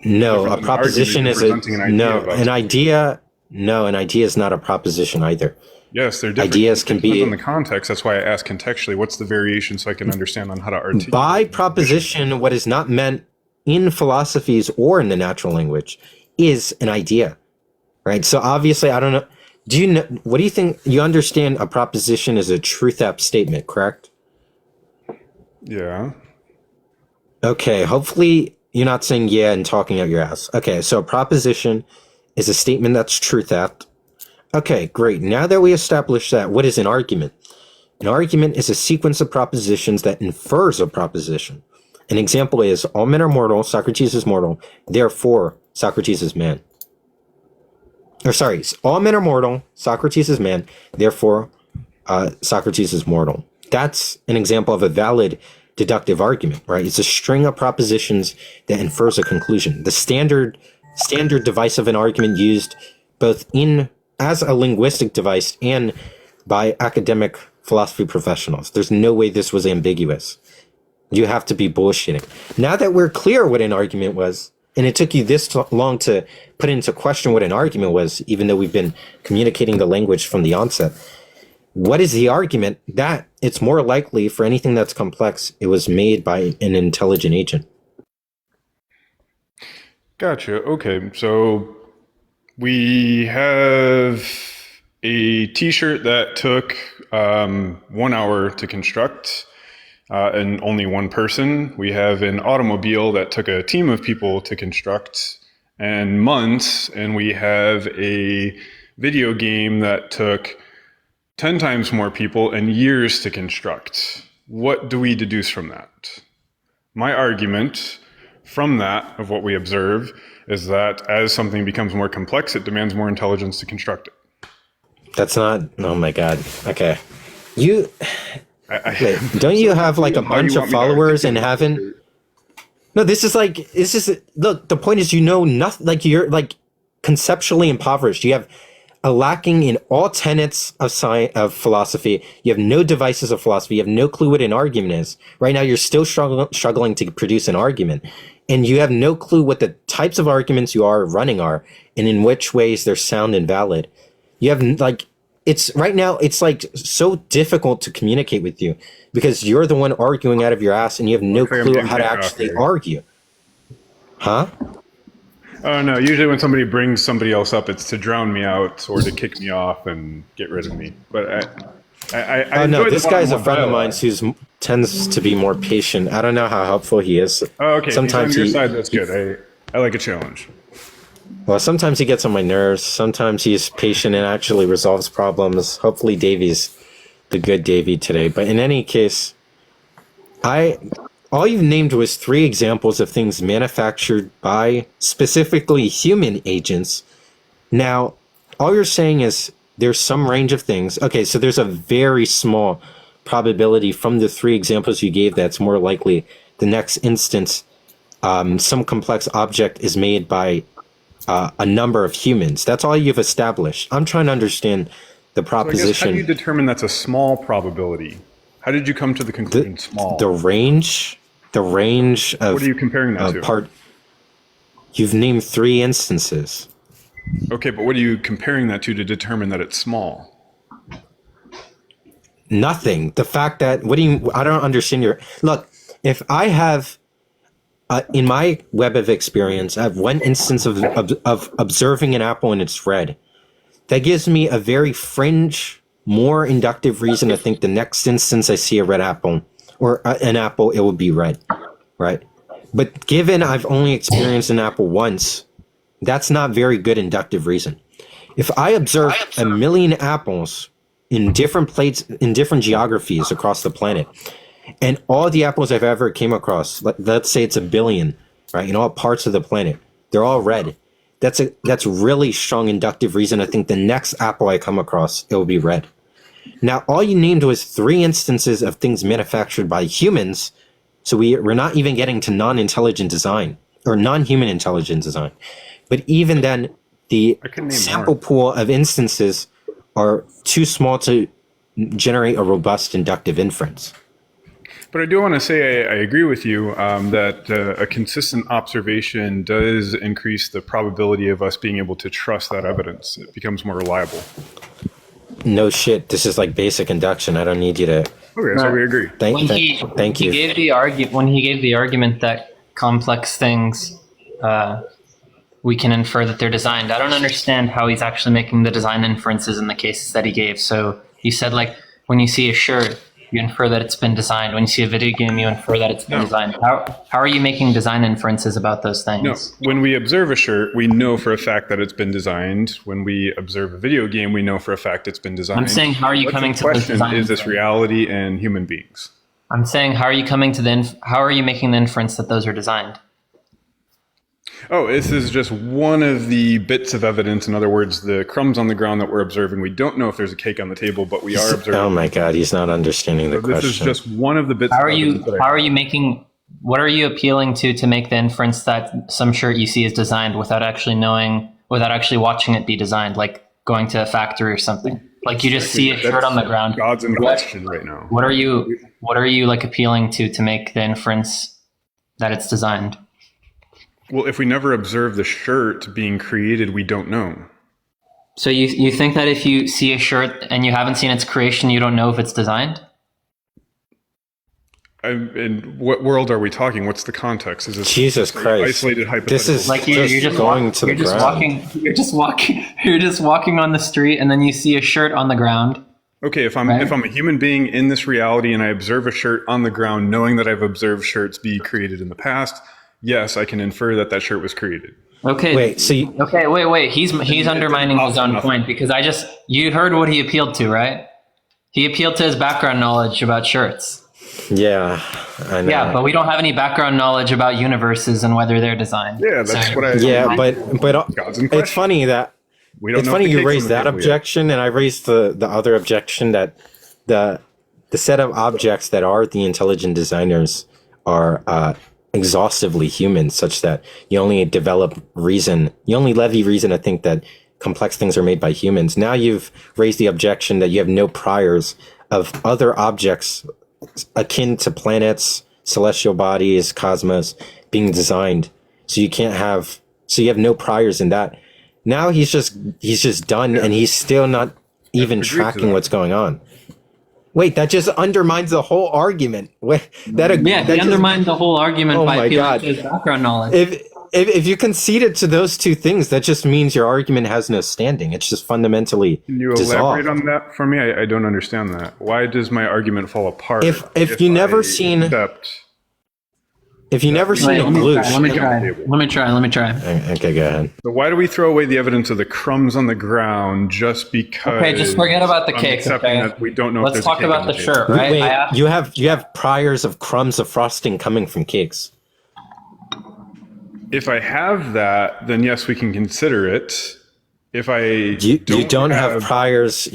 No, a proposition is an idea is not a proposition either. Yes, they're different. Ideas can be in the context. That's why I ask contextually, what's the variation so I can understand on how to articulate. By proposition, what is not meant in philosophies or in the natural language is an idea. Right. So obviously, I don't know. What do you think? You understand a proposition is a truth-apt statement, correct? Yeah. Okay. Hopefully you're not saying yeah and talking out your ass. Okay. So a proposition is a statement that's truth-apt. Okay, great. Now that we established that, what is an argument? An argument is a sequence of propositions that infers a proposition. An example is all men are mortal. Socrates is mortal. Therefore, Socrates is man. All men are mortal, Socrates is man, therefore Socrates is mortal. That's an example of a valid deductive argument, right? It's a string of propositions that infers a conclusion. The standard device of an argument used both as a linguistic device and by academic philosophy professionals. There's no way this was ambiguous. You have to be bullshitting. Now that we're clear what an argument was, And it took you this long to put into question what an argument was, even though we've been communicating the language from the onset. What is the argument? That it's more likely for anything that's complex, it was made by an intelligent agent. Gotcha. Okay. So we have a t-shirt that took 1 hour to construct. And only one person. We have an automobile that took a team of people to construct and months. And we have a video game that took 10 times more people and years to construct. What do we deduce from that? My argument from that, of what we observe, is that as something becomes more complex, it demands more intelligence to construct it. That's not, oh my God. Okay. Wait, don't you have like a bunch of followers and haven't? No, look, the point is, nothing, like you're like conceptually impoverished. You have a lacking in all tenets of science, of philosophy. You have no devices of philosophy. You have no clue what an argument is. Right now, you're still struggling to produce an argument. And you have no clue what the types of arguments you are running are and in which ways they're sound and valid. You have like, right now, it's like so difficult to communicate with you because you're the one arguing out of your ass and you have no clue how to actually argue. Huh? Oh, no. Usually when somebody brings somebody else up, it's to drown me out or to kick me off and get rid of me. But I no, this guy's a friend of mine who tends to be more patient. I don't know how helpful he is. Oh, okay. Sometimes he's on your side. That's good. I like a challenge. Well, sometimes he gets on my nerves. Sometimes he's patient and actually resolves problems. Hopefully Davy's the good Davy today. But in any case, all you've named was 3 examples of things manufactured by specifically human agents. Now, all you're saying is there's some range of things. Okay, so there's a very small probability from the 3 examples you gave that's more likely the next instance some complex object is made by a number of humans. That's all you've established. I'm trying to understand the proposition. So how do you determine that's a small probability? How did you come to the conclusion small? The range of... What are you comparing that to? You've named 3 instances. Okay, but what are you comparing that to determine that it's small? Nothing. The fact that... I don't understand your... Look, if I have... in my web of experience, I have one instance of observing an apple and it's red. That gives me a very fringe, more inductive reason to think the next instance I see a red apple, or an apple, it will be red, right? But given I've only experienced an apple once, that's not very good inductive reason. If I observe a million apples in different plates, in different geographies across the planet, and all the apples I've ever came across, let's say it's 1 billion, right, in all parts of the planet, they're all red. That's really strong inductive reason I think the next apple I come across, it will be red. Now, all you named was 3 instances of things manufactured by humans, so we're not even getting to non-intelligent design, or non-human intelligent design. But even then, the sample pool of instances are too small to generate a robust inductive inference. But I do want to say I agree with you that a consistent observation does increase the probability of us being able to trust that evidence. It becomes more reliable. No shit. This is like basic induction. I don't need you to... Okay, so we agree. Thank you. When he gave the argument that complex things, we can infer that they're designed, I don't understand how he's actually making the design inferences in the cases that he gave. So you said, like, when you see a shirt, you infer that it's been designed. When you see a video game, you infer that it's been designed. How are you making design inferences about those things? No, when we observe a shirt, we know for a fact that it's been designed. When we observe a video game, we know for a fact it's been designed. I'm saying, how are you coming to the design? The question is this reality and human beings. I'm saying, how are you coming to how are you making the inference that those are designed? Oh, this is just one of the bits of evidence. In other words, the crumbs on the ground that we're observing. We don't know if there's a cake on the table, but we are observing. Oh my God, he's not understanding the question. This is just one of the bits. How are you making? What are you appealing to make the inference that some shirt you see is designed without actually knowing, without actually watching it be designed, like going to a factory or something? Like you just see a shirt on the ground. God's in question right now. What are you like appealing to make the inference that it's designed? Well, if we never observe the shirt being created, we don't know. So you think that if you see a shirt and you haven't seen its creation, you don't know if it's designed? In what world are we talking? What's the context? Is this Jesus Christ? Isolated hypothetical? This is Like you're just going to the ground. You're just walking on the street, and then you see a shirt on the ground. Okay, if I'm a human being in this reality and I observe a shirt on the ground, knowing that I've observed shirts be created in the past, yes, I can infer that that shirt was created. Okay. Wait. So wait. He's undermining his own point because you heard what he appealed to, right? He appealed to his background knowledge about shirts. Yeah, I know. Yeah, but we don't have any background knowledge about universes and whether they're designed. Yeah, that's what I. Yeah, but it's funny that you raised that objection, and I raised the other objection that the set of objects that are the intelligent designers are exhaustively human, such that you only levy reason to think that complex things are made by humans. Now you've raised the objection that you have no priors of other objects akin to planets, celestial bodies, cosmos being designed. So you have no priors in that. Now he's just done, and he's still not even tracking what's going on. Wait, that just undermines the whole argument. He undermined the whole argument by appealing to his background knowledge. If you conceded to those two things, that just means your argument has no standing. It's just fundamentally Can you dissolved. elaborate on that for me? I don't understand that. Why does my argument fall apart? If you never seen a glue, let me try. Okay, go ahead. So why do we throw away the evidence of the crumbs on the ground just because? Okay, just forget about the cake. Okay, that we don't know. Let's talk about the shirt, right? Wait, you have priors of crumbs of frosting coming from cakes. If I have that, then yes, we can consider it. If you don't have priors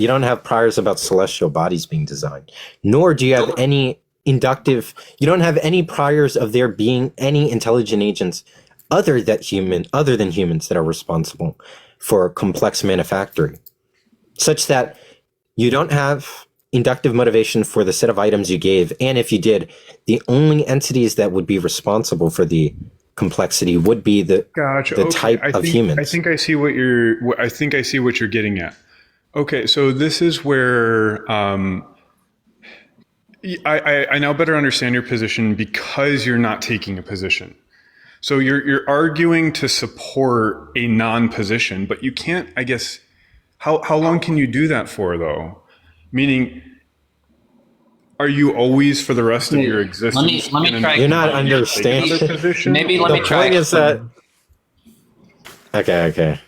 about celestial bodies being designed, nor do you have any you don't have any priors of there being any intelligent agents other than humans that are responsible for complex manufacturing, such that you don't have inductive motivation for the set of items you gave. And if you did, the only entities that would be responsible for the complexity would be the type of humans. I think I see what you're getting at. Okay, so this is where I now better understand your position because you're not taking a position. So you're arguing to support a non-position, but you can't, I guess, how long can you do that for though? Meaning, are you always for the rest of your existence? Let me try. You're not understanding. Maybe let me try. The point is that. Okay.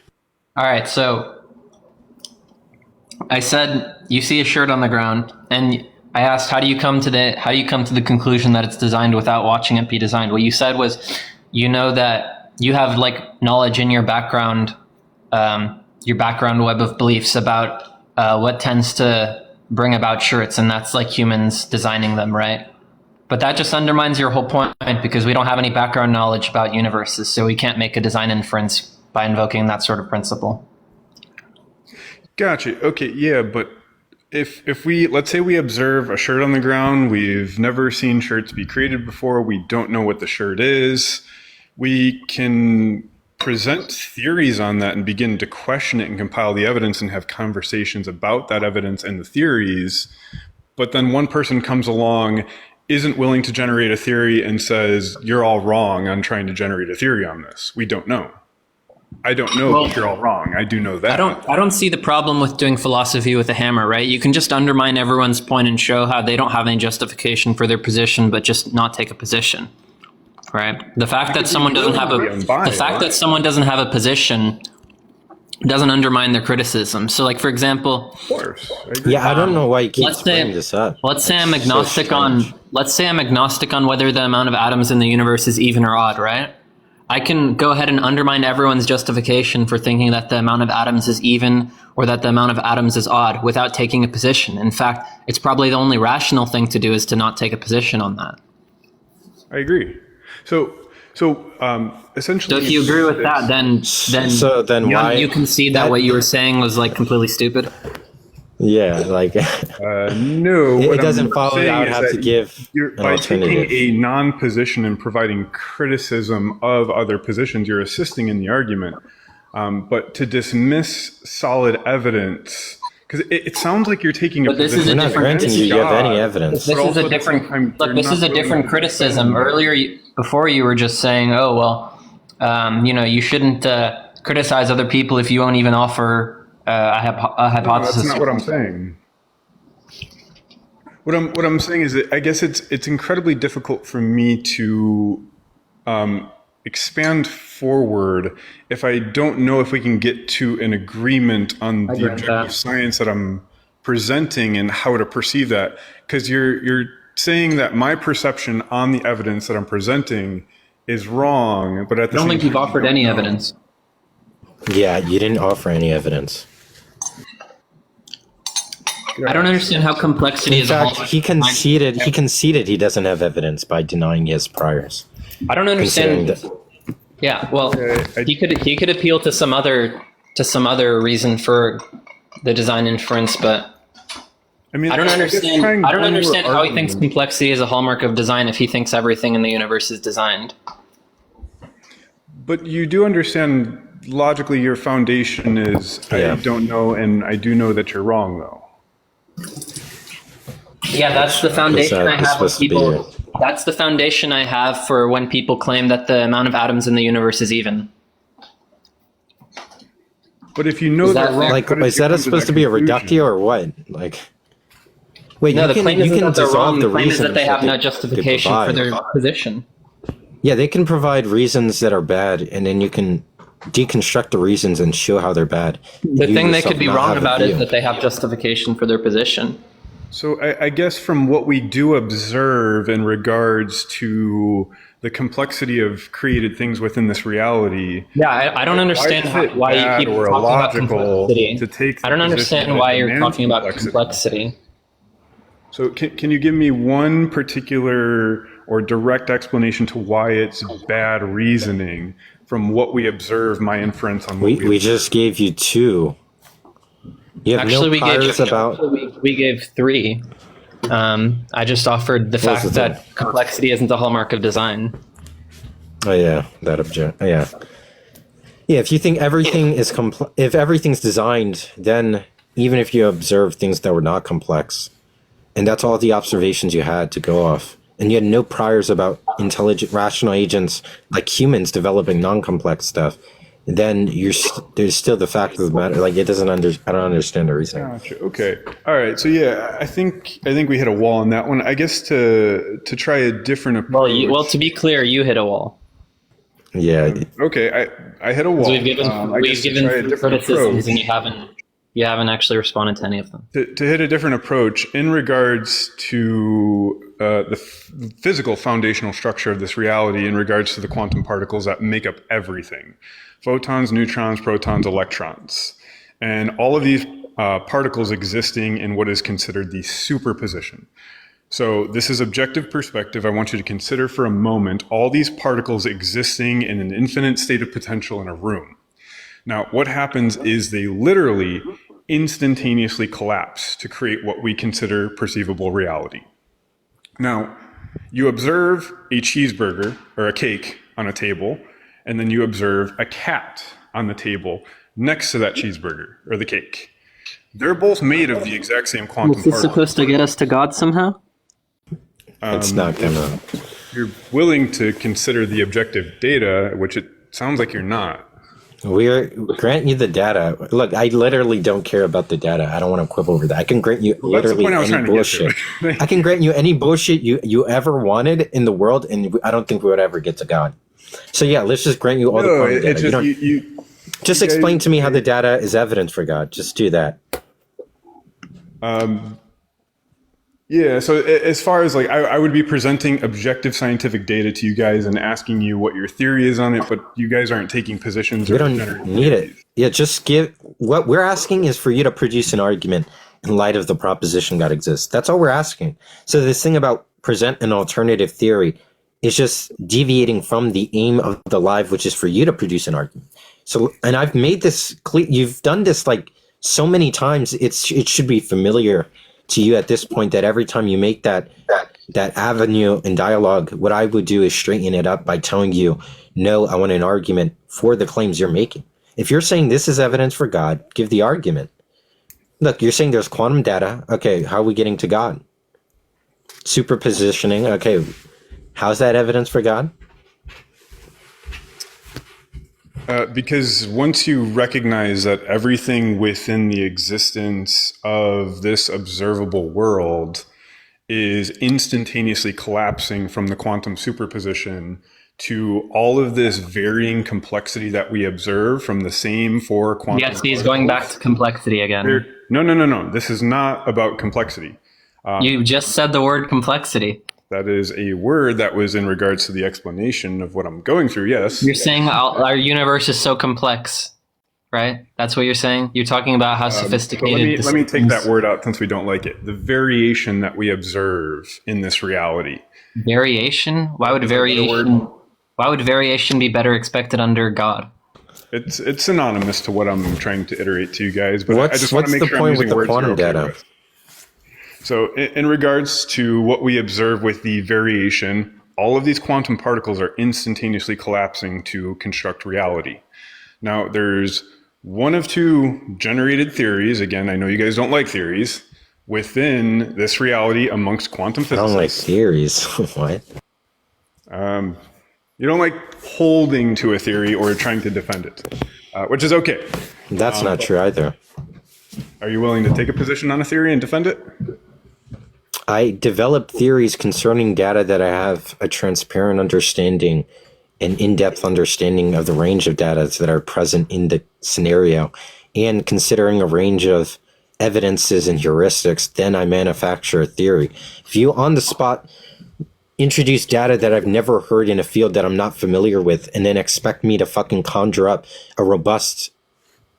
All right. So I said you see a shirt on the ground, and I asked, how do you come to the conclusion that it's designed without watching it be designed? What you said was, you know that you have like knowledge in your background web of beliefs about what tends to bring about shirts, and that's like humans designing them, right? But that just undermines your whole point because we don't have any background knowledge about universes, so we can't make a design inference by invoking that sort of principle. Gotcha. Okay, yeah, but if we, let's say we observe a shirt on the ground, we've never seen shirts be created before, we don't know what the shirt is, we can present theories on that and begin to question it and compile the evidence and have conversations about that evidence and the theories. But then one person comes along, isn't willing to generate a theory and says, you're all wrong on trying to generate a theory on this. We don't know. I don't know if you're all wrong. I do know that. I don't see the problem with doing philosophy with a hammer, right? You can just undermine everyone's point and show how they don't have any justification for their position, but just not take a position. Right. The fact that someone doesn't have a position doesn't undermine their criticism. So, like for example, of course. I don't know why you keep bringing this up. Let's say I'm agnostic on whether the amount of atoms in the universe is even or odd. Right. I can go ahead and undermine everyone's justification for thinking that the amount of atoms is even or that the amount of atoms is odd without taking a position. In fact, it's probably the only rational thing to do is to not take a position on that. I agree. So essentially, so if you agree with that, then why you concede that what you were saying was like completely stupid. Yeah, like No. it What doesn't I'm follow that saying I would is have to that give you're, an by taking alternative. a non-position and providing criticism of other positions, you're assisting in the argument. But to dismiss solid evidence, because it sounds like you're taking a But this position. is a We're not different. granting you have any evidence. This is a different. Look, this is a different criticism. Earlier, before you were just saying, "Oh well, you shouldn't criticize other people if you won't even offer a hypothesis." That's not what I'm saying. What I'm saying is that I guess it's incredibly difficult for me to expand forward if I don't know if we can get to an agreement on the objective science that I'm presenting and how to perceive that. Because you're saying that my perception on the evidence that I'm presenting is wrong, but at the I don't same think you've time, offered any evidence. Yeah, you didn't offer any evidence. I don't understand how complexity In is. fact, he conceded he doesn't have evidence by denying his priors. I don't understand. Considering Yeah, well, he could appeal to some other reason for the design inference, but I mean, I don't understand. I don't understand how he thinks argument. complexity is a hallmark of design if he thinks everything in the universe is designed. But you do understand logically your foundation is Yeah. I don't know, and I do know that you're wrong though. Yeah, that's the foundation I have when supposed to be people. That's the foundation I have for when people claim that the amount of atoms in the universe is even. But if you know Is that that wrong, Like, how did is you that come to supposed to be a conclusion? reductio or what? Like, wait, No, you the can claim isn't that they're dissolve wrong. the The claim is reasons that they have no could justification for provide. their position. Yeah, they can provide reasons that are bad, and then you can deconstruct the reasons and show how they're bad. The You thing they yourself could be not wrong have a about view. is that they have justification for their position. So I guess from what we do observe in regards to the complexity of created things within this reality, Yeah, I don't understand why is it why you bad keep or talking about illogical complexity. to take the I don't position understand that why you're demands talking about complexity. So can you give me one particular or direct explanation to why it's bad reasoning from what we observe, my inference on what We just gave you two. You have Actually, no priors about. we gave three. I just offered the fact was it that complexity isn't the hallmark of design. Oh yeah, that object. Yeah, yeah. If you think everything is if everything's designed, then even if you observe things that were not complex, and that's all the observations you had to go off, and you had no priors about intelligent, rational agents like humans developing non-complex stuff, then there's still the fact of the matter. Like it doesn't I don't understand the reasoning. Gotcha. Okay. All right. So yeah, I think we hit a wall on that one. I guess to try a different approach. Well, to be clear, you hit a wall. Yeah, Okay, I hit a wall. So we've given I guess to try a different criticisms, approach. and you haven't actually responded to any of them. To hit a different approach in regards to the physical foundational structure of this reality in regards to the quantum particles that make up everything. Photons, neutrons, protons, electrons. And all of these particles existing in what is considered the superposition. So this is objective perspective. I want you to consider for a moment all these particles existing in an infinite state of potential in a room. Now, what happens is they literally instantaneously collapse to create what we consider perceivable reality. Now, you observe a cheeseburger or a cake on a table, and then you observe a cat on the table next to that cheeseburger or the cake. They're both made of the exact same quantum particles. supposed to get us to God somehow? it's not gonna. You're willing to consider the objective data, which it sounds like you're not. We're grant you the data. Look, I literally don't care about the data. I don't want to quibble over that. I can grant you That's the literally point I was any trying to get bullshit. to. I can grant you any bullshit you ever wanted in the world, and I don't think we would ever get to God. So yeah, let's just grant you all the No, quantum it data. just Just explain to me how the data is evidence for God. Just do that. Yeah, so as far as like, I would be presenting objective scientific data to you guys and asking you what your theory is on it, but you guys aren't taking positions. We don't need it. Yeah, just give. What we're asking is for you to produce an argument in light of the proposition God exists. That's all we're asking. So this thing about present an alternative theory is just deviating from the aim of the live, which is for you to produce an argument. So, and I've made this clear. You've done this like so many times it should be familiar to you at this point that every time you make that avenue in dialogue, what I would do is straighten it up by telling you, no, I want an argument for the claims you're making. If you're saying this is evidence for God, give the argument. Look, you're saying there's quantum data. Okay, how are we getting to God? Superpositioning. Okay, how's that evidence for God? Because once you recognize that everything within the existence of this observable world is instantaneously collapsing from the quantum superposition to all of this varying complexity that we observe from the same four quantum Yes, he's going back to complexity again. No. This is not about complexity. You just said the word complexity. That is a word that was in regards to the explanation of what I'm going through, yes. You're saying our universe is so complex, right? That's what you're saying? You're talking about how sophisticated... Let me take that word out since we don't like it. The variation that we observe in this reality. Variation? Why would variation be better expected under God? It's synonymous to what I'm trying to iterate to you guys, but I just want to what's make the sure point I'm using with the words quantum you're okay data? with. So in regards to what we observe with the variation, all of these quantum particles are instantaneously collapsing to construct reality. Now, there's one of two generated theories. Again, I know you guys don't like theories. Within this reality amongst quantum physicists. I don't like theories. What? You don't like holding to a theory or trying to defend it, which is okay. That's not true either. Are you willing to take a position on a theory and defend it? I develop theories concerning data that I have a transparent understanding and in-depth understanding of the range of data that are present in the scenario, and considering a range of evidences and heuristics, then I manufacture a theory. If you on the spot introduce data that I've never heard in a field that I'm not familiar with and then expect me to fucking conjure up a robust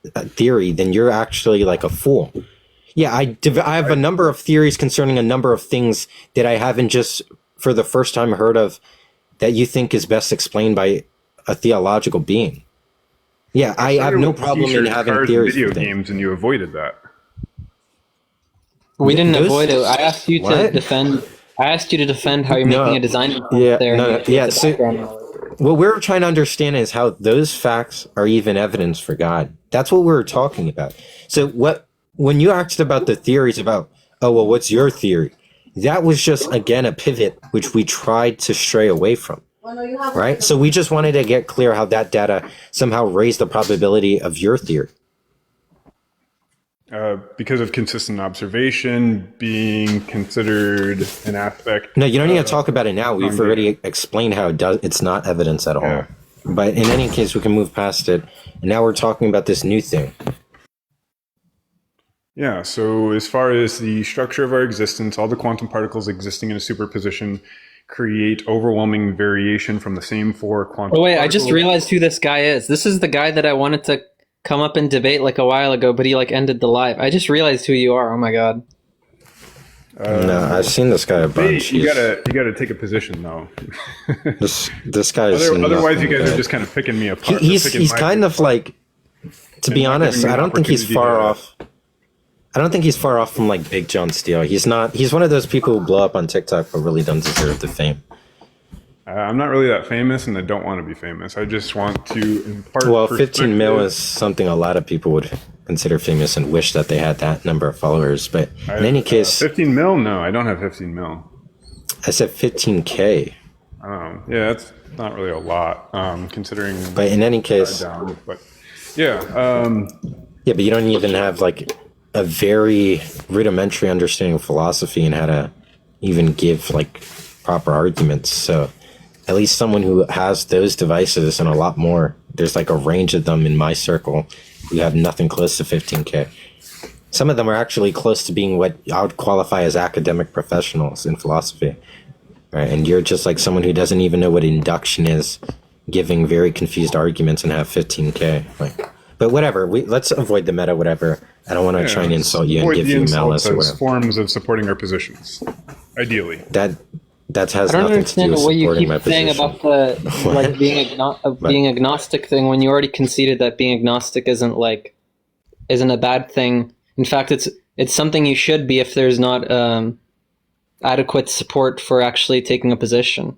theory, then you're actually like a fool. Yeah, I have a number of theories concerning a number of things that I haven't just for the first time heard of that you think is best explained by a theological being. Yeah, I have no problem in having theories. Video games, and you avoided that. We didn't avoid it. I asked you to defend. I asked you to defend how you're making a design. What we're trying to understand is how those facts are even evidence for God. That's what we're talking about. So when you asked about the theories about, oh, well, what's your theory? That was just, again, a pivot, which we tried to stray away from, right? So we just wanted to get clear how that data somehow raised the probability of your theory. Because of consistent observation being considered an aspect. No, you don't need to talk about it now. We've already explained how it's not evidence at all. Yeah. But in any case, we can move past it. And now we're talking about this new thing. Yeah, so as far as the structure of our existence, all the quantum particles existing in a superposition create overwhelming variation from the same four quantum particles. I just realized who this guy is. This is the guy that I wanted to come up and debate like a while ago, but he like ended the live. I just realized who you are. Oh my god. No, I've seen this guy a bunch. You gotta take a position though. this guy is otherwise you guys are just kind of picking me apart. He's kind of like, to be honest, I don't think he's far off. I don't think he's far off from like Big John Steele. He's not. He's one of those people who blow up on TikTok but really don't deserve the fame. I'm not really that famous, and I don't want to be famous. I just want to impart. Well, 15 mil is something a lot of people would consider famous and wish that they had that number of followers. But in any case, 15 mil? No, I don't have 15 mil. I said 15K. Yeah, that's not really a lot, considering. But in any case, yeah, but you don't even have like a very rudimentary understanding of philosophy and how to even give like proper arguments. So at least someone who has those devices and a lot more, there's like a range of them in my circle who have nothing close to 15K. Some of them are actually close to being what I would qualify as academic professionals in philosophy. Right? And you're just like someone who doesn't even know what induction is, giving very confused arguments and have 15K. But whatever, let's avoid the meta, whatever. I don't want to try and insult you and give you malice or whatever. Forms of supporting our positions, ideally. That has nothing to do with supporting my position. I don't understand what you keep saying about the like being agnostic thing when you already conceded that being agnostic isn't like isn't a bad thing. In fact, it's something you should be if there's not adequate support for actually taking a position.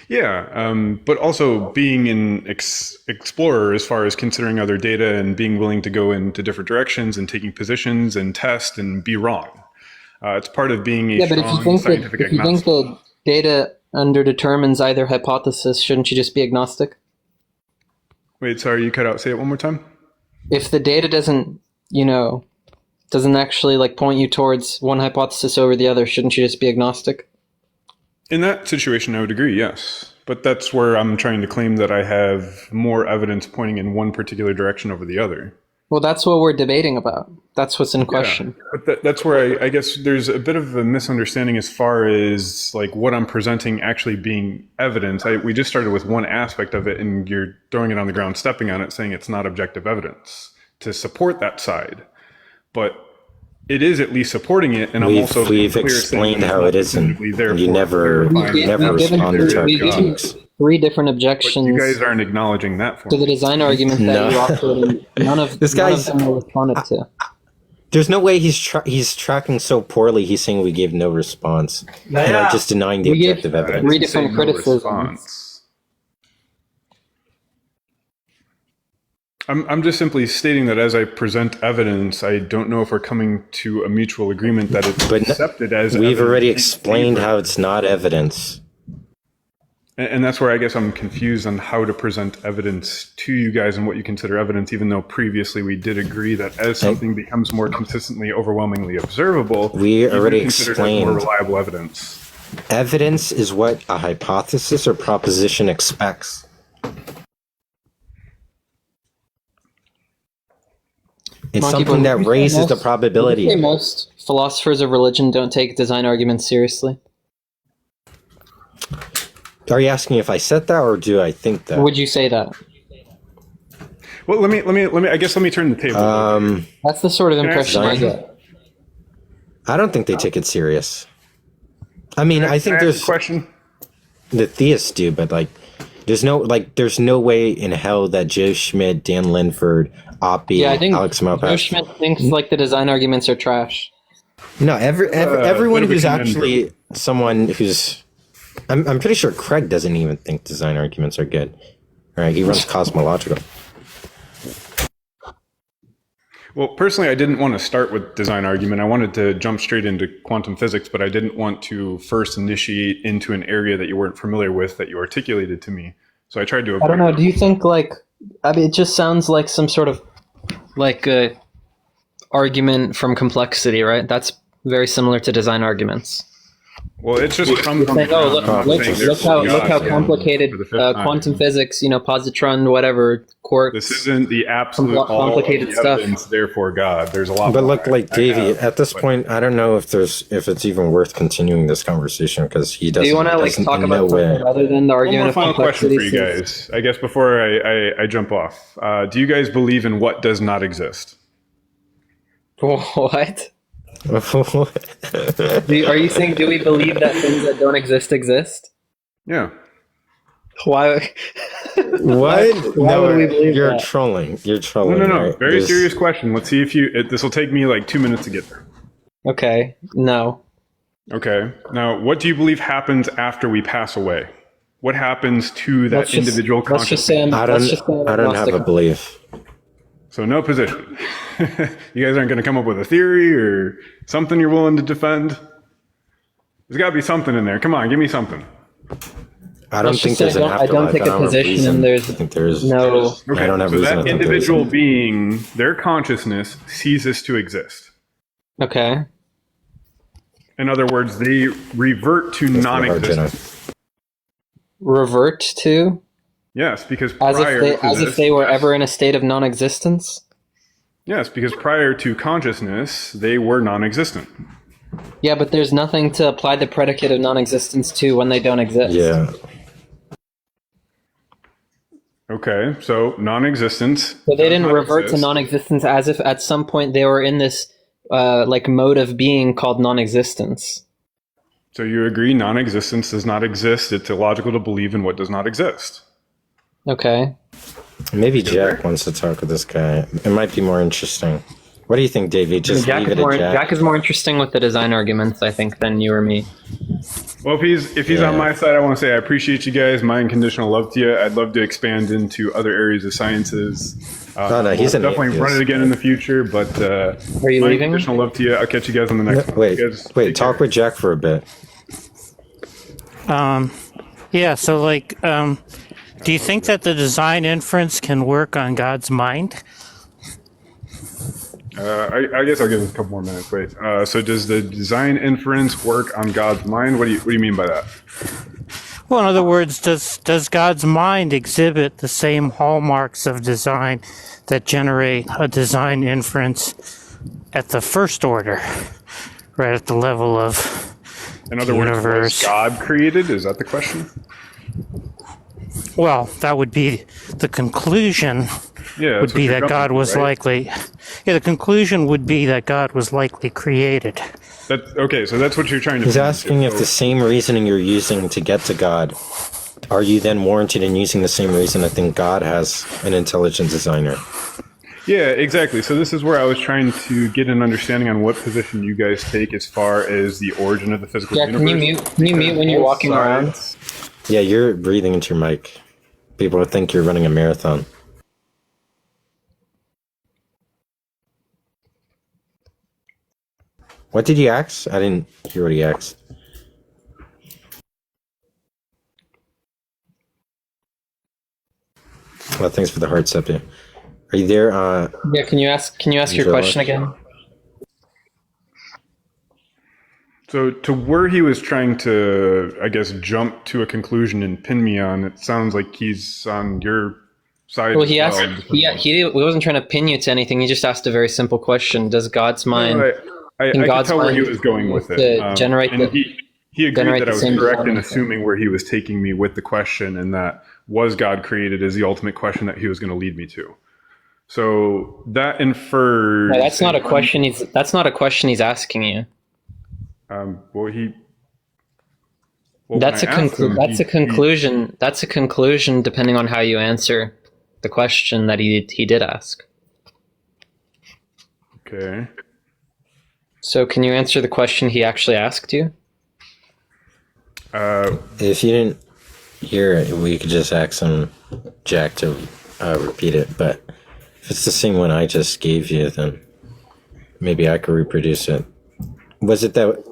Yeah, but also being an explorer as far as considering other data and being willing to go into different directions and taking positions and test and be wrong. It's part of being a strong scientific agnostic. If you think the data underdetermines either hypothesis, shouldn't you just be agnostic? Wait, sorry, you cut out. Say it one more time. If the data doesn't actually like point you towards one hypothesis over the other, shouldn't you just be agnostic? In that situation, I would agree, yes. But that's where I'm trying to claim that I have more evidence pointing in one particular direction over the other. Well, that's what we're debating about. That's what's in question. Yeah, but that's where I guess there's a bit of a misunderstanding as far as like what I'm presenting actually being evidence. We just started with one aspect of it, and you're throwing it on the ground, stepping on it, saying it's not objective evidence to support that side. But it is at least supporting it, and we've explained how it isn't. You never responded to our critiques. 3 different objections. But you guys aren't acknowledging that for to the design argument that you offered, and none of them were responded to. There's no way he's tracking so poorly. He's saying we gave no response. Just denying the objective evidence. 3 different criticisms. I'm just simply stating that as I present evidence, I don't know if we're coming to a mutual agreement that it's accepted as we've already explained how it's not evidence. And that's where I guess I'm confused on how to present evidence to you guys and what you consider evidence, even though previously we did agree that as something becomes more consistently, overwhelmingly observable, we already explained more reliable evidence. Evidence is what a hypothesis or proposition expects. It's something that raises the probability. Most philosophers of religion don't take design arguments seriously. Are you asking if I said that, or do I think that? Would you say that? Well, let me turn the table. That's the sort of impression I get. I don't think they take it serious. I mean, I think there's question. The theists do, but there's no way in hell that Joe Schmidt, Dan Linford, Oppie, Alex Malpass. Joe Schmidt thinks the design arguments are trash. No, everyone who's actually someone who's, I'm pretty sure Craig doesn't even think design arguments are good. Right? He runs Cosmological. Well, personally, I didn't want to start with design argument. I wanted to jump straight into quantum physics, but I didn't want to first initiate into an area that you weren't familiar with that you articulated to me. So I tried to avoid. I don't know. Do you think it just sounds like some sort of a argument from complexity, right? That's very similar to design arguments. Well, it's just look how complicated quantum physics, positron, whatever, quarks. This isn't the absolute complicated stuff. Evidence, therefore God. There's a lot. But look, Davy, at this point, I don't know if it's even worth continuing this conversation because he doesn't. Do you want to talk about something other than the argument of complexity? One more final question for you guys. I guess before I jump off, do you guys believe in what does not exist? What? Are you saying, do we believe that things that don't exist? Yeah. Why? What? Why would we believe you're that? Trolling. You're trolling. No. Right? Very serious question. Let's see if this will take me 2 minutes to get there. Okay. No. Okay. Now, what do you believe happens after we pass away? What happens to that individual consciousness? I don't have a belief. So no position. You guys aren't going to come up with a theory or something you're willing to defend? There's got to be something in there. Come on, give me something. I don't think there's an afterlife. I don't take a position, and there's no. Okay, I don't have so reason that to think individual being, their consciousness ceases to exist. Okay. In other words, they revert to non-existence. Revert to? Yes, because if they were ever in a state of non-existence? Yes, because prior to consciousness, they were non-existent. Yeah, but there's nothing to apply the predicate of non-existence to when they don't exist. Yeah. Okay, so non-existence. So they didn't revert to non-existence as if at some point they were in this mode of being called non-existence. So you agree non-existence does not exist. It's illogical to believe in what does not exist. Okay. Maybe Jack wants to talk with this guy. It might be more interesting. What do you think, Davey? Just leave it at Jack. Jack is more interesting with the design arguments, I think, than you or me. Well, if he's on my side, I want to say I appreciate you guys. My unconditional love to you. I'd love to expand into other areas of sciences. No, he's definitely run it again in the future. But are you my leaving? unconditional love to you. I'll catch you guys on the next one. Wait. Talk with Jack for a bit. Yeah. So, like, do you think that the design inference can work on God's mind? I guess I'll give it a couple more minutes. Wait. So does the design inference work on God's mind? What do you mean by that? Well, in other words, does God's mind exhibit the same hallmarks of design that generate a design inference at the first order, right at the level of in other words, was God created? Is that the question? Well, that would be the conclusion. Yeah, would be that God was likely. Yeah, the conclusion would be that God was likely created. Okay, so that's what you're trying to. He's asking if the same reasoning you're using to get to God, are you then warranted in using the same reason I think God has an intelligent designer? Yeah, exactly. So this is where I was trying to get an understanding on what position you guys take as far as the origin of the physical universe. Can you mute when you're walking around? Yeah, you're breathing into your mic. People think you're running a marathon. What did he ask? I didn't hear what he asked. Well, thanks for the heart, Seppi. Are you there? Yeah, can you ask your question again? So to where he was trying to, I guess, jump to a conclusion and pin me on, it sounds like he's on your side. Well, he wasn't trying to pin you to anything. He just asked a very simple question: does God's mind? No, I could tell where he was going with it. He agreed that I was correct in assuming where he was taking me with the question, and that was God created is the ultimate question that he was going to lead me to. So that infers. No, that's not a question. That's not a question he's asking you. That's a conclusion. That's a conclusion, depending on how you answer the question that he did ask. Okay. So, can you answer the question he actually asked you? If you didn't hear it, we could just ask Jack to repeat it. But if it's the same one I just gave you, then maybe I could reproduce it. Was it the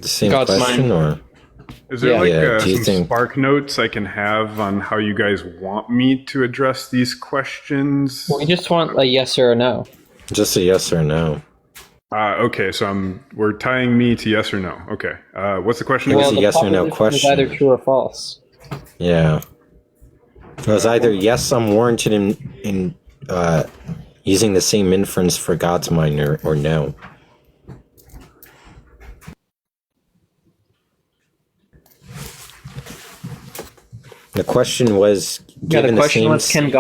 same God's question, mind. or is there some spark notes I can have on how you guys want me to address these questions? We just want a yes or a no. Just a yes or no. Okay, so we're tying me to yes or no. Okay, what's the question? Well, it's a yes or no question. It's either true or false. Yeah. It was either yes, I'm warranted in using the same inference for God's mind, or no. The question was given the question was, same can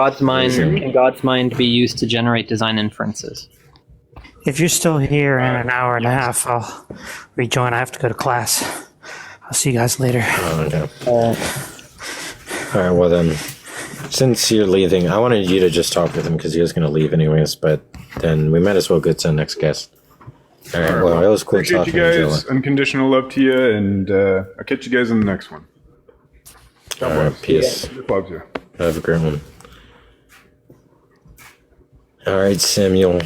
God's mind be used to generate design inferences? If you're still here in an hour and a half, I'll rejoin. I have to go to class. I'll see you guys later. Oh, okay. All right, well then, since you're leaving, I wanted you to just talk with him because he was going to leave anyways, but then we might as well go to the next guest. All right, well, it was cool talking to you. Appreciate you guys. Unconditional love to you, and I'll catch you guys in the next one. All right, peace. Love you. Have a great one. All right, Samuel.